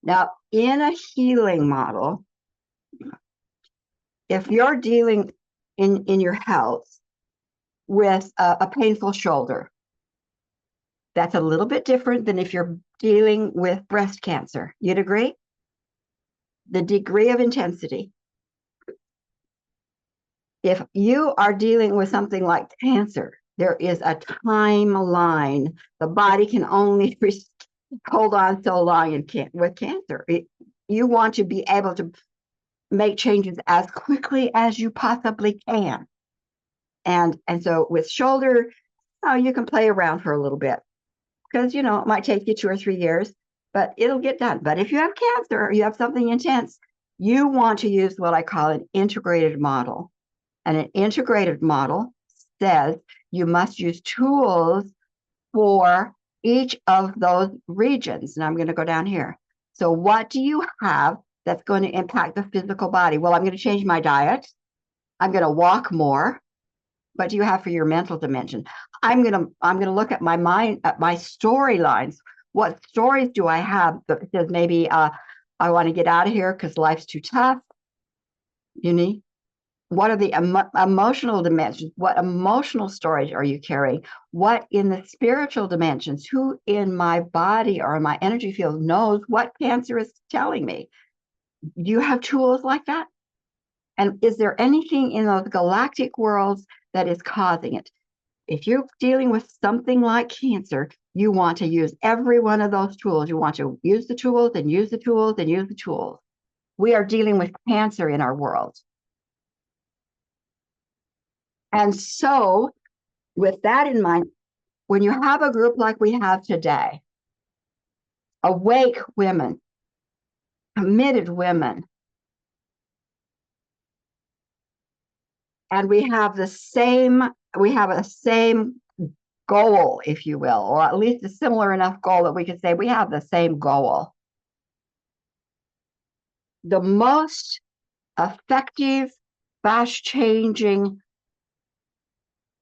Now, in a healing model, if you're dealing in your health with a painful shoulder, that's a little bit different than if you're dealing with breast cancer. You'd agree? The degree of intensity. If you are dealing with something like cancer, there is a timeline. The body can only hold on so long with cancer. You want to be able to make changes as quickly as you possibly can. And so with shoulder, you can play around for a little bit because, it might take you 2 or 3 years, but it'll get done. But if you have cancer or you have something intense, you want to use what I call an integrated model. And an integrated model says you must use tools for each of those regions. And I'm going to go down here. So what do you have that's going to impact the physical body? Well, I'm going to change my diet. I'm going to walk more. What do you have for your mental dimension? I'm going to look at my mind, at my storylines. What stories do I have that says maybe I want to get out of here because life's too tough? What are the emotional dimensions? What emotional storage are you carrying? What in the spiritual dimensions? Who in my body or in my energy field knows what cancer is telling me? Do you have tools like that? And is there anything in those galactic worlds that is causing it? If you're dealing with something like cancer, you want to use every one of those tools. You want to use the tools and use the tools and use the tools. We are dealing with cancer in our world. And so, with that in mind, when you have a group like we have today, awake women, committed women, and we have a same goal, if you will, or at least a similar enough goal that we could say we have the same goal. The most effective, fast-changing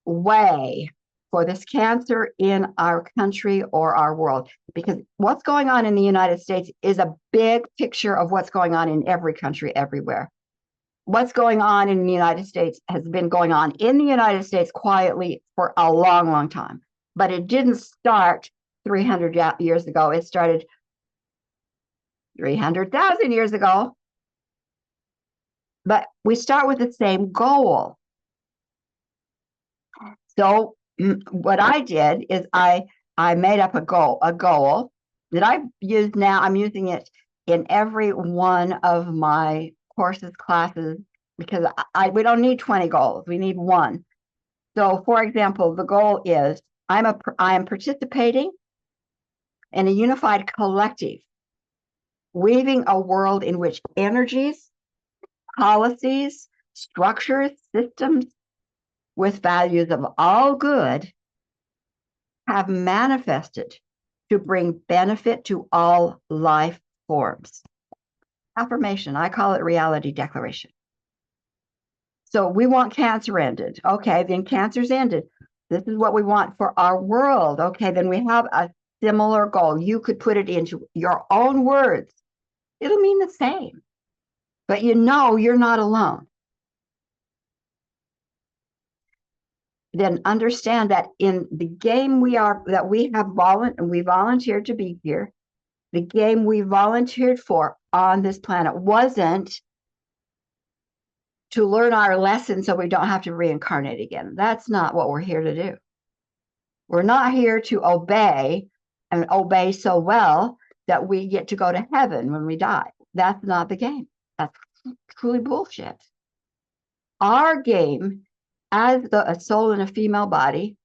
way for this cancer in our country or our world, because what's going on in the United States is a big picture of what's going on in every country everywhere. What's going on in the United States has been going on in the United States quietly for a long, long time, but it didn't start 300 years ago. It started 300,000 years ago, but we start with the same goal. So what I did is I made up a goal that I use now. I'm using it in every one of my courses, classes, because we don't need 20 goals. We need one. So for example, the goal is I am participating in a unified collective, weaving a world in which energies, policies, structures, systems with values of all good have manifested to bring benefit to all life forms. Affirmation, I call it reality declaration. So we want cancer ended. Okay, then cancer's ended. This is what we want for our world. Okay, then we have a similar goal. You could put it into your own words. It'll mean the same, but you know you're not alone. Then understand that in the game we volunteered to be here, the game we volunteered for on this planet wasn't to learn our lesson so we don't have to reincarnate again. That's not what we're here to do. We're not here to obey and obey so well that we get to go to heaven when we die. That's not the game. That's truly bullshit. Our game as a soul in a female body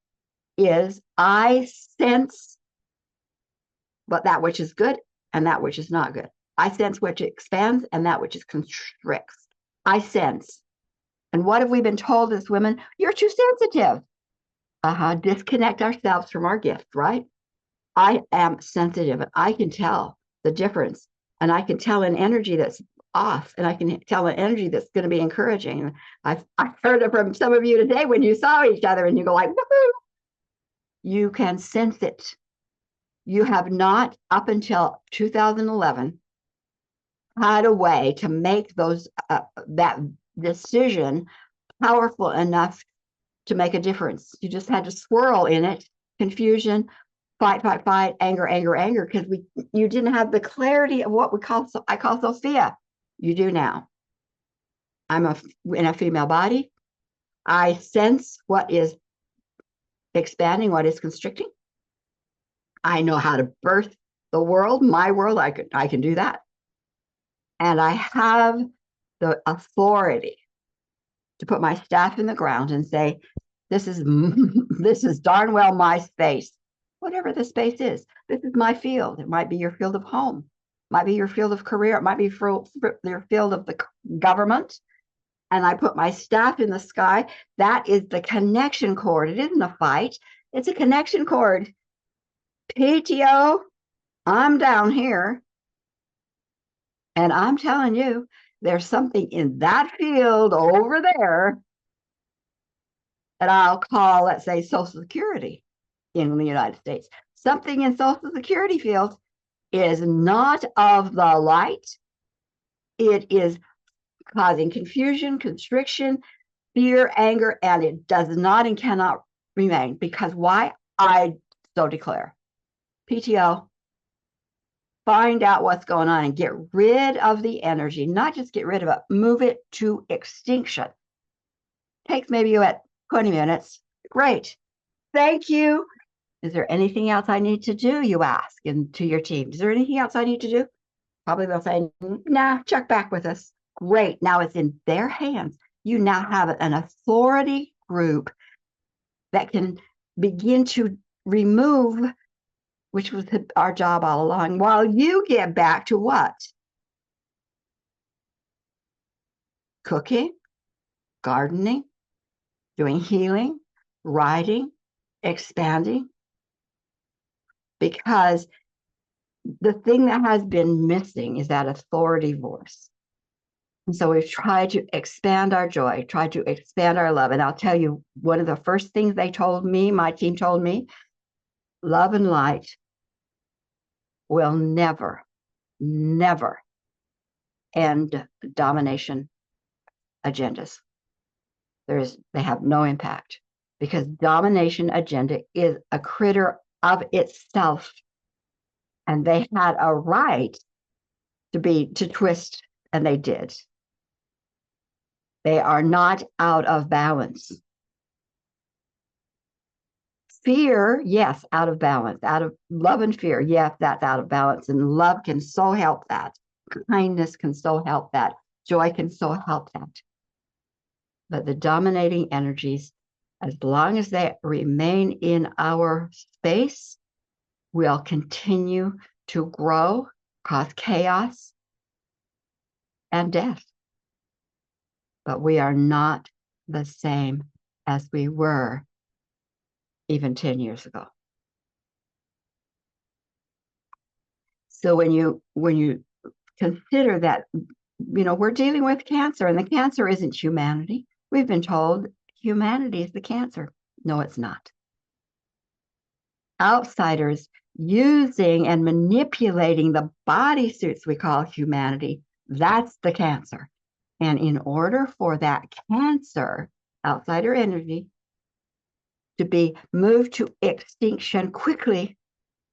is I sense but that which is good and that which is not good. I sense which expands and that which is constricts. I sense. And what have we been told as women? You're too sensitive. Disconnect ourselves from our gift, right? I am sensitive and I can tell the difference. And I can tell an energy that's off, and I can tell an energy that's going to be encouraging. I heard it from some of you today when you saw each other and you go like, woohoo! You can sense it. You have not, up until 2011, had a way to make those that decision powerful enough to make a difference. You just had to swirl in it, confusion, fight, anger, because you didn't have the clarity of what I call Sophia. You do now. I'm in a female body. I sense what is expanding, what is constricting. I know how to birth the world, my world. I can do that. And I have the authority to put my staff in the ground and say, this is darn well my space. Whatever the space is, this is my field. It might be your field of home, it might be your field of career, it might be your field of the government. And I put my staff in the sky. That is the connection cord. It isn't a fight. It's a connection cord. PTO, I'm down here. And I'm telling you, there's something in that field over there that I'll call, let's say, Social Security in the United States. Something in Social Security field is not of the light. It is causing confusion, constriction, fear, anger, and it does not and cannot remain. Because why? I so declare. PTO, find out what's going on and get rid of the energy. Not just get rid of it, move it to extinction. Takes maybe about 20 minutes. Great. Thank you. Is there anything else I need to do, you ask, and to your team? Is there anything else I need to do? Probably they'll say, nah, check back with us. Great. Now it's in their hands. You now have an authority group that can begin to remove, which was our job all along, while you get back to what? Cooking, gardening, doing healing, writing, expanding. Because the thing that has been missing is that authority voice. And so we've tried to expand our joy, tried to expand our love. And I'll tell you, one of the first things they told me, my team told me, love and light will never, never end domination agendas. They have no impact, because domination agenda is a critter of itself. And they had a right to twist, and they did. They are not out of balance. Fear, yes, out of balance. Out of love and fear, yes, that's out of balance. And love can so help that. Kindness can so help that. Joy can so help that. But the dominating energies, as long as they remain in our space, will continue to grow, cause chaos and death. but we are not the same as we were even 10 years ago. So when you consider that, we're dealing with cancer, and the cancer isn't humanity. We've been told humanity is the cancer. No, it's not. Outsiders using and manipulating the bodysuits we call humanity, that's the cancer. And in order for that cancer, outsider energy, to be moved to extinction quickly,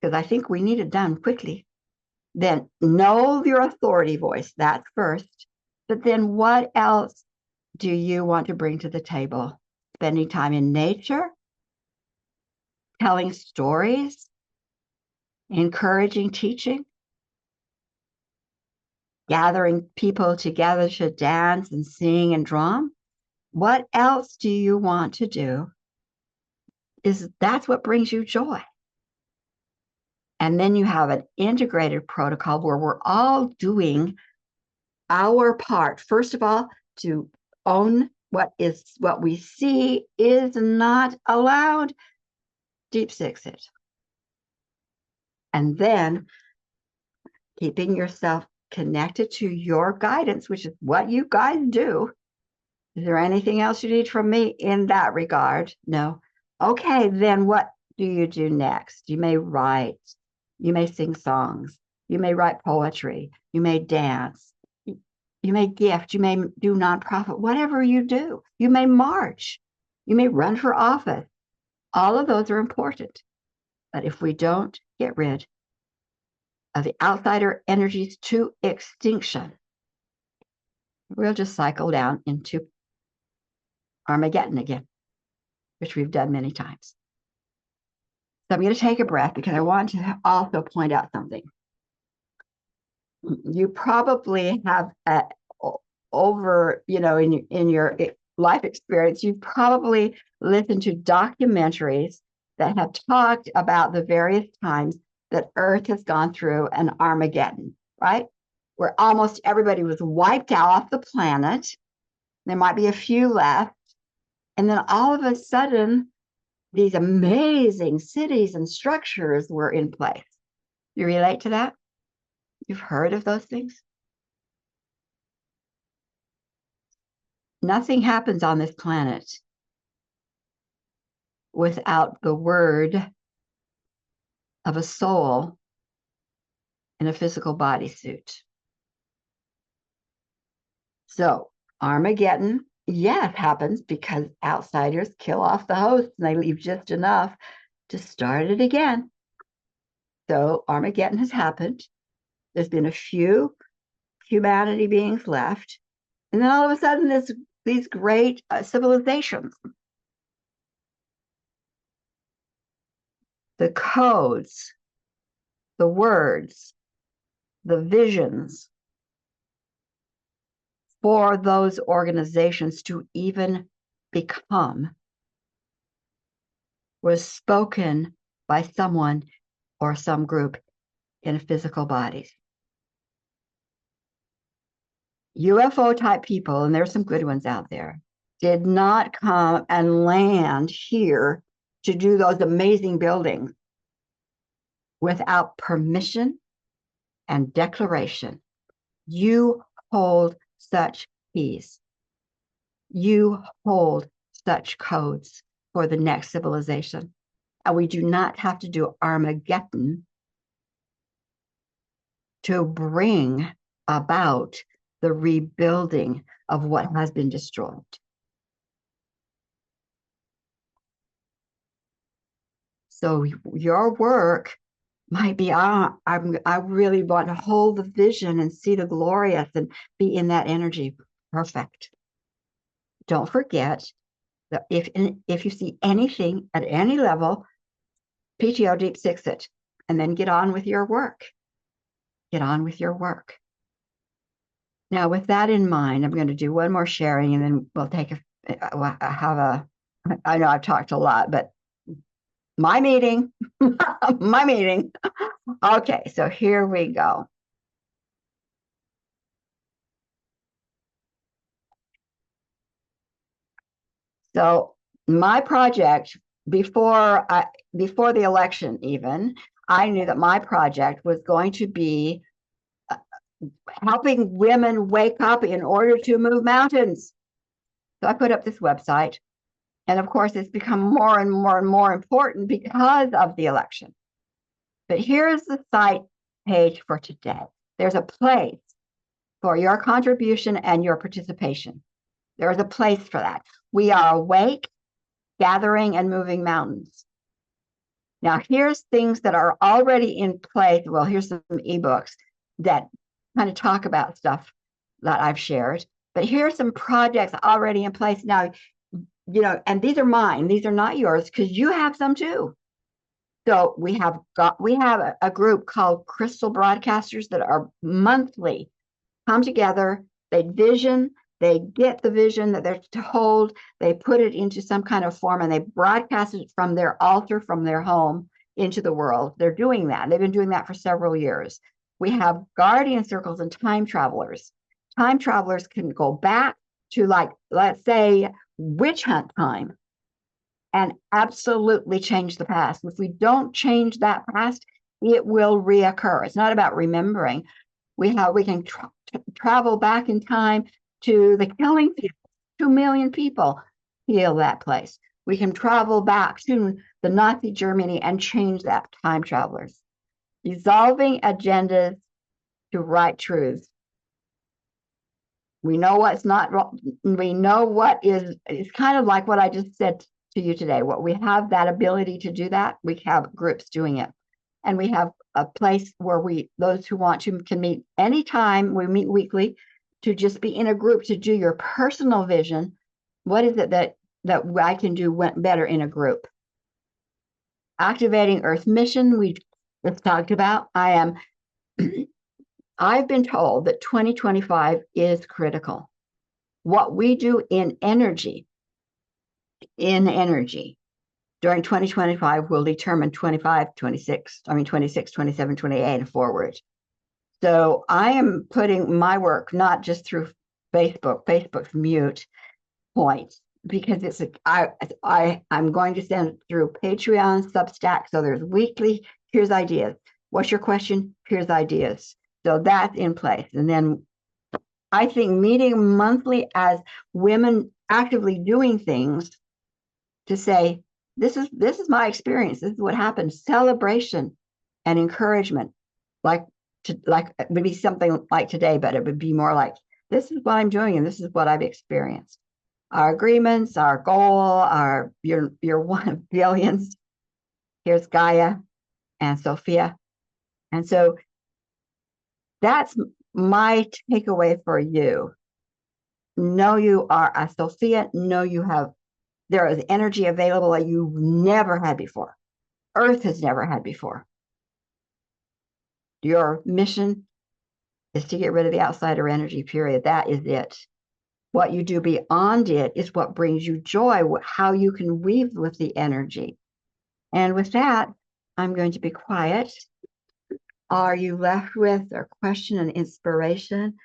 because I think we need it done quickly, then know your authority voice, that's first. But then what else do you want to bring to the table? Spending time in nature, telling stories, encouraging teaching, gathering people together to dance and sing and drum. What else do you want to do? That's what brings you joy. And then you have an integrated protocol where we're all doing our part. First of all, to own what we see is not allowed. Deep six it. And then keeping yourself connected to your guidance, which is what you guys do. Is there anything else you need from me in that regard? No. Okay, then what do you do next? You may write, you may sing songs, you may write poetry, you may dance, you may gift, you may do nonprofit, whatever you do. You may march, you may run for office. All of those are important. But if we don't get rid of the outsider energies to extinction, we'll just cycle down into Armageddon again, which we've done many times. So I'm going to take a breath because I want to also point out something. You probably have in your life experience, you've probably listened to documentaries that have talked about the various times that Earth has gone through an Armageddon, right? Where almost everybody was wiped out off the planet. There might be a few left. And then all of a sudden, these amazing cities and structures were in place. You relate to that? You've heard of those things? Nothing happens on this planet without the word of a soul in a physical bodysuit. So Armageddon, yes, happens because outsiders kill off the host and they leave just enough to start it again. So Armageddon has happened. There's been a few humanity beings left. And then all of a sudden, there's these great civilizations. The codes, the words, the visions for those organizations to even become was spoken by someone or some group in physical bodies. UFO type people, and there's some good ones out there, did not come and land here to do those amazing buildings without permission and declaration. You hold such keys. You hold such codes for the next civilization. And we do not have to do Armageddon to bring about the rebuilding of what has been destroyed. So your work might be, I really want to hold the vision and see the glorious and be in that energy. Perfect. Don't forget that if you see anything at any level, PTO deep six it, and then get on with your work. Get on with your work. Now, with that in mind, I'm going to do one more sharing, and then we'll I know I've talked a lot, but my meeting, my meeting. Okay, so here we go. So my project before the election, even, I knew that my project was going to be helping women wake up in order to move mountains. So I put up this website, and of course, it's become more and more and more important because of the election. But here's the site page for today. There's a place for your contribution and your participation. There is a place for that. We are awake, gathering, and moving mountains. Now, here's things that are already in place. Well, here's some ebooks that kind of talk about stuff that I've shared. But here's some projects already in place now, and these are mine. These are not yours because you have some too. So we have a group called Crystal Broadcasters that are monthly, come together, they vision, they get the vision that they're to hold, they put it into some kind of form, and they broadcast it from their altar, from their home into the world. They're doing that. They've been doing that for several years. We have guardian circles and time travelers. Time travelers can go back to, like, let's say, witch hunt time and absolutely change the past. If we don't change that past, it will reoccur. It's not about remembering. We can travel back in time to the killing field. 2 million people heal that place. We can travel back to the Nazi Germany and change that. Time travelers. Resolving agendas to right truths. We know what's not wrong. We know what is. It's kind of like what I just said to you today. What we have that ability to do that. We have groups doing it, and we have a place where those who want to can meet anytime. We meet weekly to just be in a group to do your personal vision. What is it that I can do better in a group? Activating Earth Mission. We just talked about. I've been told that 2025 is critical. What we do in energy during 2025 will determine 26, 27, 28 and forward. So I am putting my work not just through Facebook. Facebook's mute point because I'm going to send it through Patreon, Substack. So there's weekly, here's ideas. What's your question? Here's ideas. So that's in place. And then I think meeting monthly as women actively doing things to say, this is my experience. This is what happened. Celebration and encouragement, like it would be something like today, but it would be more like, this is what I'm doing and this is what I've experienced. Our agreements, our goal, you're one of billions. Here's Gaia and Sophia. And so that's my takeaway for you. Know you are a Sophia. Know there is energy available that you've never had before. Earth has never had before. Your mission is to get rid of the outsider energy, period. That is it. What you do beyond it is what brings you joy, how you can weave with the energy. And with that, I'm going to be quiet. Are you left with a question and inspiration?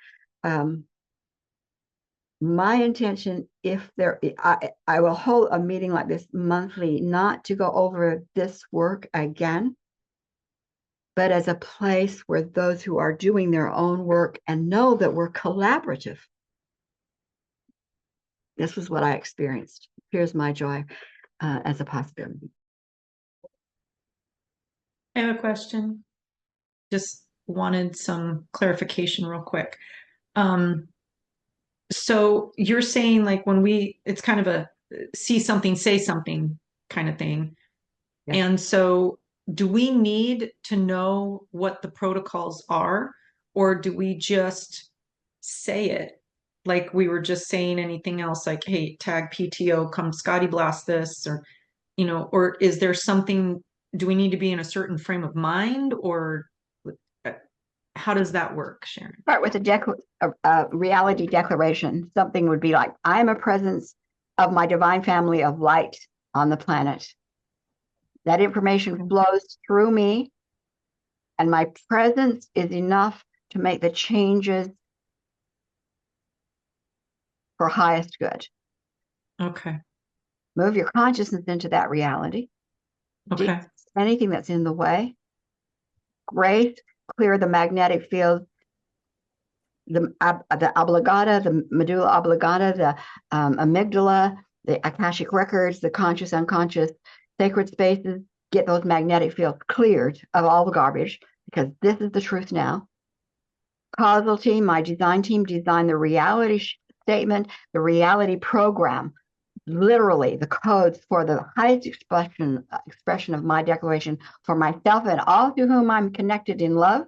My intention, I will hold a meeting like this monthly, not to go over this work again, but as a place where those who are doing their own work and know that we're collaborative. This was what I experienced. Here's my joy as a possibility. I have a question. Just wanted some clarification real quick. So you're saying, like, it's kind of a see something, say something kind of thing. Yeah. And so do we need to know what the protocols are, or do we just say it? Like we were just saying anything else, like, hey, tag PTO, come Scotty blast this, or is there something, do we need to be in a certain frame of mind, or how does that work, Sharon? Start with a reality declaration. Something would be like, I am a presence of my divine family of light on the planet. That information flows through me, and my presence is enough to make the changes for highest good. Okay. Move your consciousness into that reality. Okay. Anything that's in the way. Grace, clear the magnetic field, the oblongata, the medulla oblongata, the amygdala, the Akashic records, the conscious, unconscious, sacred spaces. Get those magnetic fields cleared of all the garbage, because this is the truth now. Causal team, my design team, designed the reality statement, the reality program, literally the codes for the highest expression of my declaration for myself and all to whom I'm connected in love,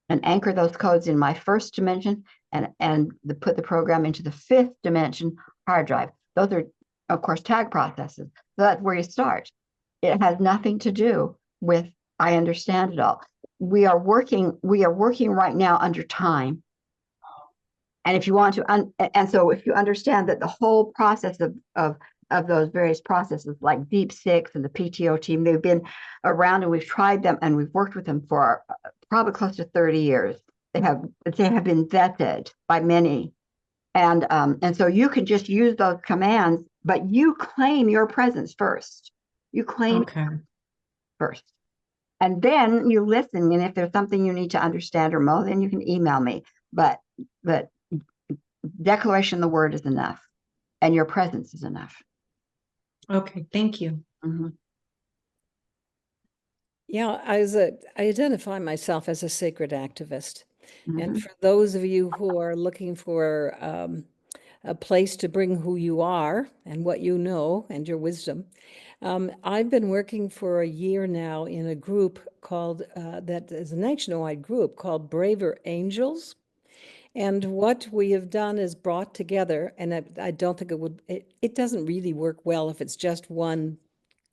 and anchor those codes in my first dimension, and put the program into the fifth dimension hard drive. Those are, of course, tag processes. So that's where you start. It has nothing to do with I understand it all. We are working right now under time. And if you want to, and so if you understand that the whole process of those various processes, like Deep Six and the PTO team, they've been around and we've tried them and we've worked with them for probably close to 30 years. They have been vetted by many. And so you can just use those commands, but you claim your presence first. You claim first. And then you listen. And if there's something you need to understand or more, then you can email me. But declaration of the word is enough, and your presence is enough. Okay, thank you. Mm-hmm. Yeah, I identify myself as a sacred activist. Mm-hmm. And for those of you who are looking for a place to bring who you are and what you know and your wisdom, I've been working for a year now in a group called, that is a nationwide group called Braver Angels. And what we have done is brought together, and I don't think it doesn't really work well if it's just one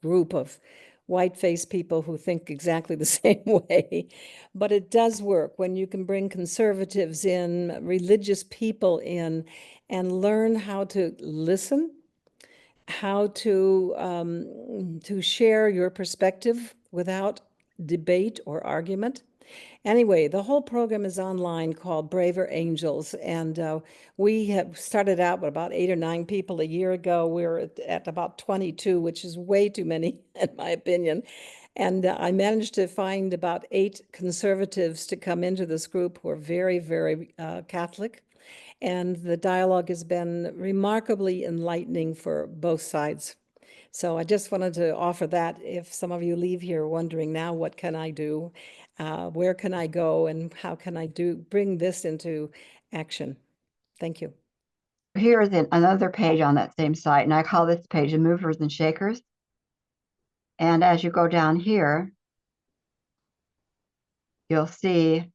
group of white-faced people who think exactly the same way. But it does work when you can bring conservatives in, religious people in, and learn how to listen, how to share your perspective without debate or argument. Anyway, the whole program is online, called Braver Angels, and we have started out with about 8 or 9 people a year ago. We're at about 22, which is way too many, in my opinion. And I managed to find about 8 conservatives to come into this group who are very, very Catholic. And the dialogue has been remarkably enlightening for both sides. So I just wanted to offer that if some of you leave here wondering, now what can I do? Where can I go, and how can I bring this into action? Thank you. Here is another page on that same site, and I call this page the Movers and Shakers. And as you go down here, you'll see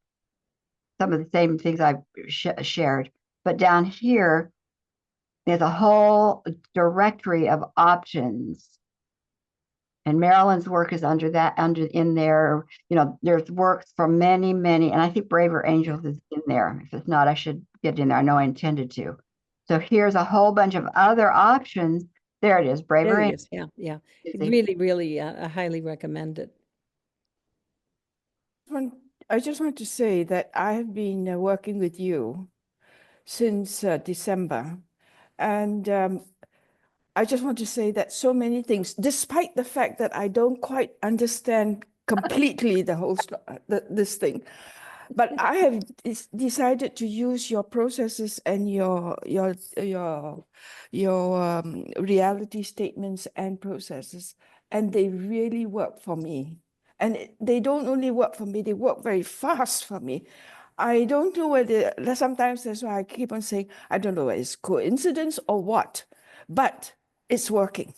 some of the same things I've shared. But down here, there's a whole directory of options. And Marilyn's work is in there. You know, there's works from many, and I think Braver Angels is in there. If it's not, I should get in there. I know I intended to. So here's a whole bunch of other options. There it is, Braver Angels. Yeah. Really, I highly recommend it. I just want to say that I have been working with you since December, and I just want to say that so many things, despite the fact that I don't quite understand completely the whole this thing, but I have decided to use your processes and your reality statements and processes, and they really work for me. And they don't only work for me; they work very fast for me. I don't know whether, sometimes that's why I keep on saying, I don't know whether it's coincidence or what, but it's working.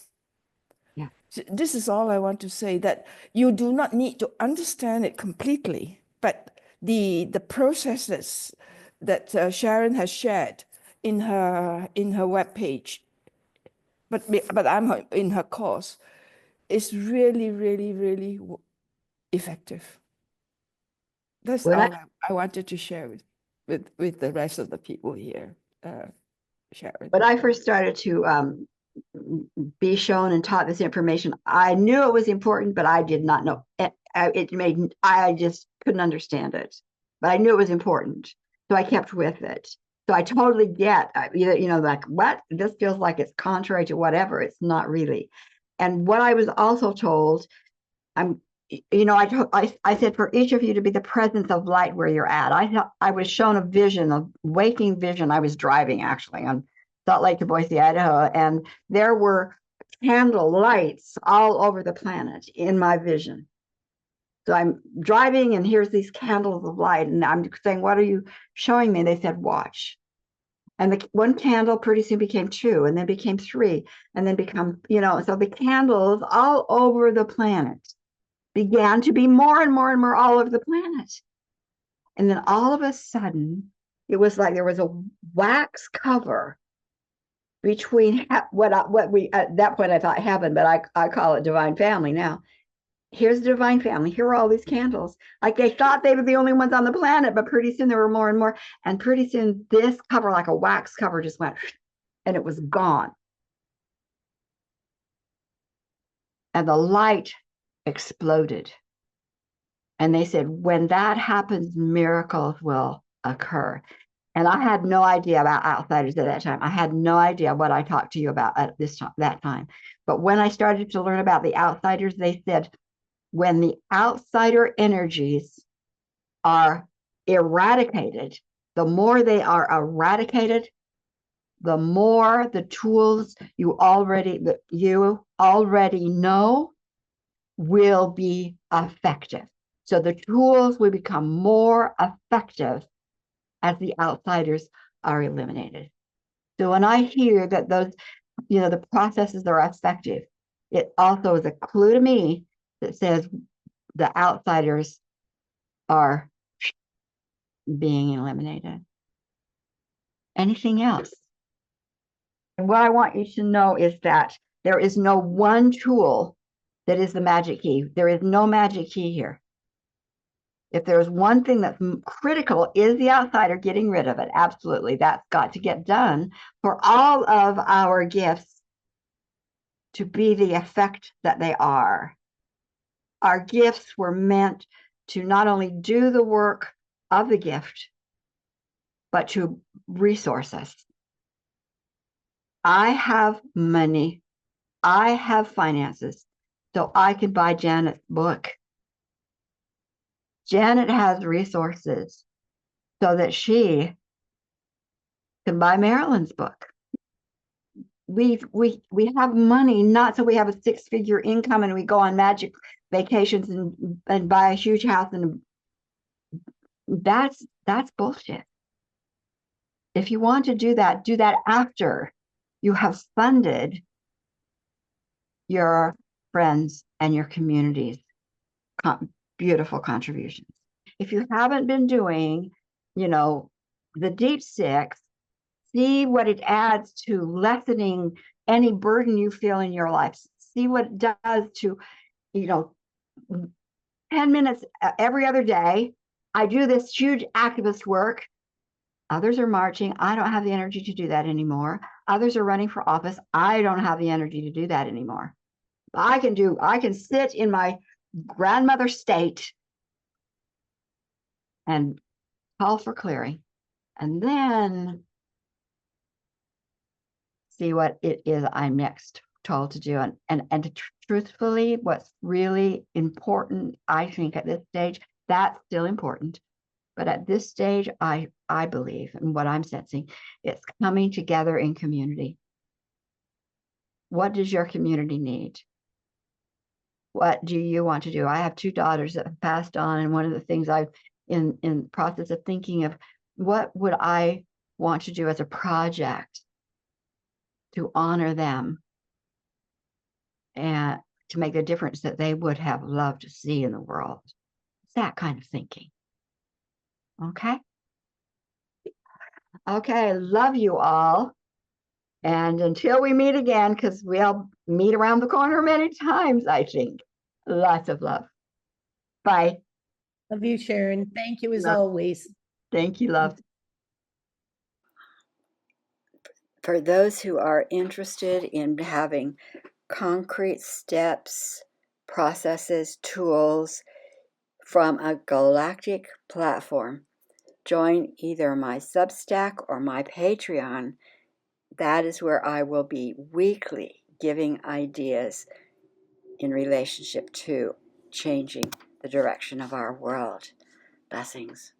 Yeah. So this is all I want to say, that you do not need to understand it completely, but the process that Sharon has shared in her webpage, but I'm in her course, is really, really, really effective. That's all I wanted to share with the rest of the people here, Sharon. When I first started to be shown and taught this information, I knew it was important, but I did not know. I just couldn't understand it, but I knew it was important. So I kept with it. So I totally get, like, what? This feels like it's contrary to whatever. It's not really. And what I was also told, I said for each of you to be the presence of light where you're at. I was shown a vision, a waking vision. I was driving actually on Salt Lake to Boise, Idaho, and there were candle lights all over the planet in my vision. So I'm driving and here's these candles of light, and I'm saying, what are you showing me? They said, watch. And the one candle pretty soon became 2, and then became 3, and then become, so the candles all over the planet began to be more and more and more all over the planet. And then all of a sudden, it was like there was a wax cover between what we at that point I thought heaven, but I call it divine family now. Here's the divine family. Here are all these candles. Like they thought they were the only ones on the planet, but pretty soon there were more and more. And pretty soon this cover, like a wax cover, just went and it was gone. And the light exploded. And they said, when that happens, miracles will occur. And I had no idea about outsiders at that time. I had no idea what I talked to you about at that time. But when I started to learn about the outsiders, they said, when the outsider energies are eradicated, the more they are eradicated, the more the tools you already know will be effective. So the tools will become more effective as the outsiders are eliminated. So when I hear that those, the processes are effective, it also is a clue to me that says the outsiders are being eliminated. Anything else? And what I want you to know is that there is no one tool that is the magic key. There is no magic key here. If there's one thing that's critical, is the outsider, getting rid of it. Absolutely. That's got to get done for all of our gifts to be the effect that they are. Our gifts were meant to not only do the work of the gift, but to resource us. I have money. I have finances, so I can buy Janet's book. Janet has resources so that she can buy Marilyn's book. We have money, not so we have a 6-figure income and we go on magic vacations and buy a huge house, and that's bullshit. If you want to do that after you have funded your friends and your communities' beautiful contributions. If you haven't been doing, the deep 6, see what it adds to lessening any burden you feel in your life. See what it does to, 10 minutes every other day. I do this huge activist work. Others are marching. I don't have the energy to do that anymore. Others are running for office. I don't have the energy to do that anymore. I can sit in my grandmother's state and call for clearing, and then see what it is I'm next told to do. And truthfully, what's really important, I think at this stage, that's still important. But at this stage, I believe, and what I'm sensing, it's coming together in community. What does your community need? What do you want to do? I have 2 daughters that have passed on, and one of the things I've in the process of thinking of, what would I want to do as a project to honor them and to make the difference that they would have loved to see in the world. It's that kind of thinking. Okay. Okay, love you all. And until we meet again, because we'll meet around the corner many times, I think. Lots of love. Bye. Love you, Sharon. Thank you as Love. always. Thank you, love. For those who are interested in having concrete steps, processes, tools from a galactic platform join either my Substack or my Patreon. That is where I will be weekly giving ideas in relationship to changing the direction of our world. Blessings.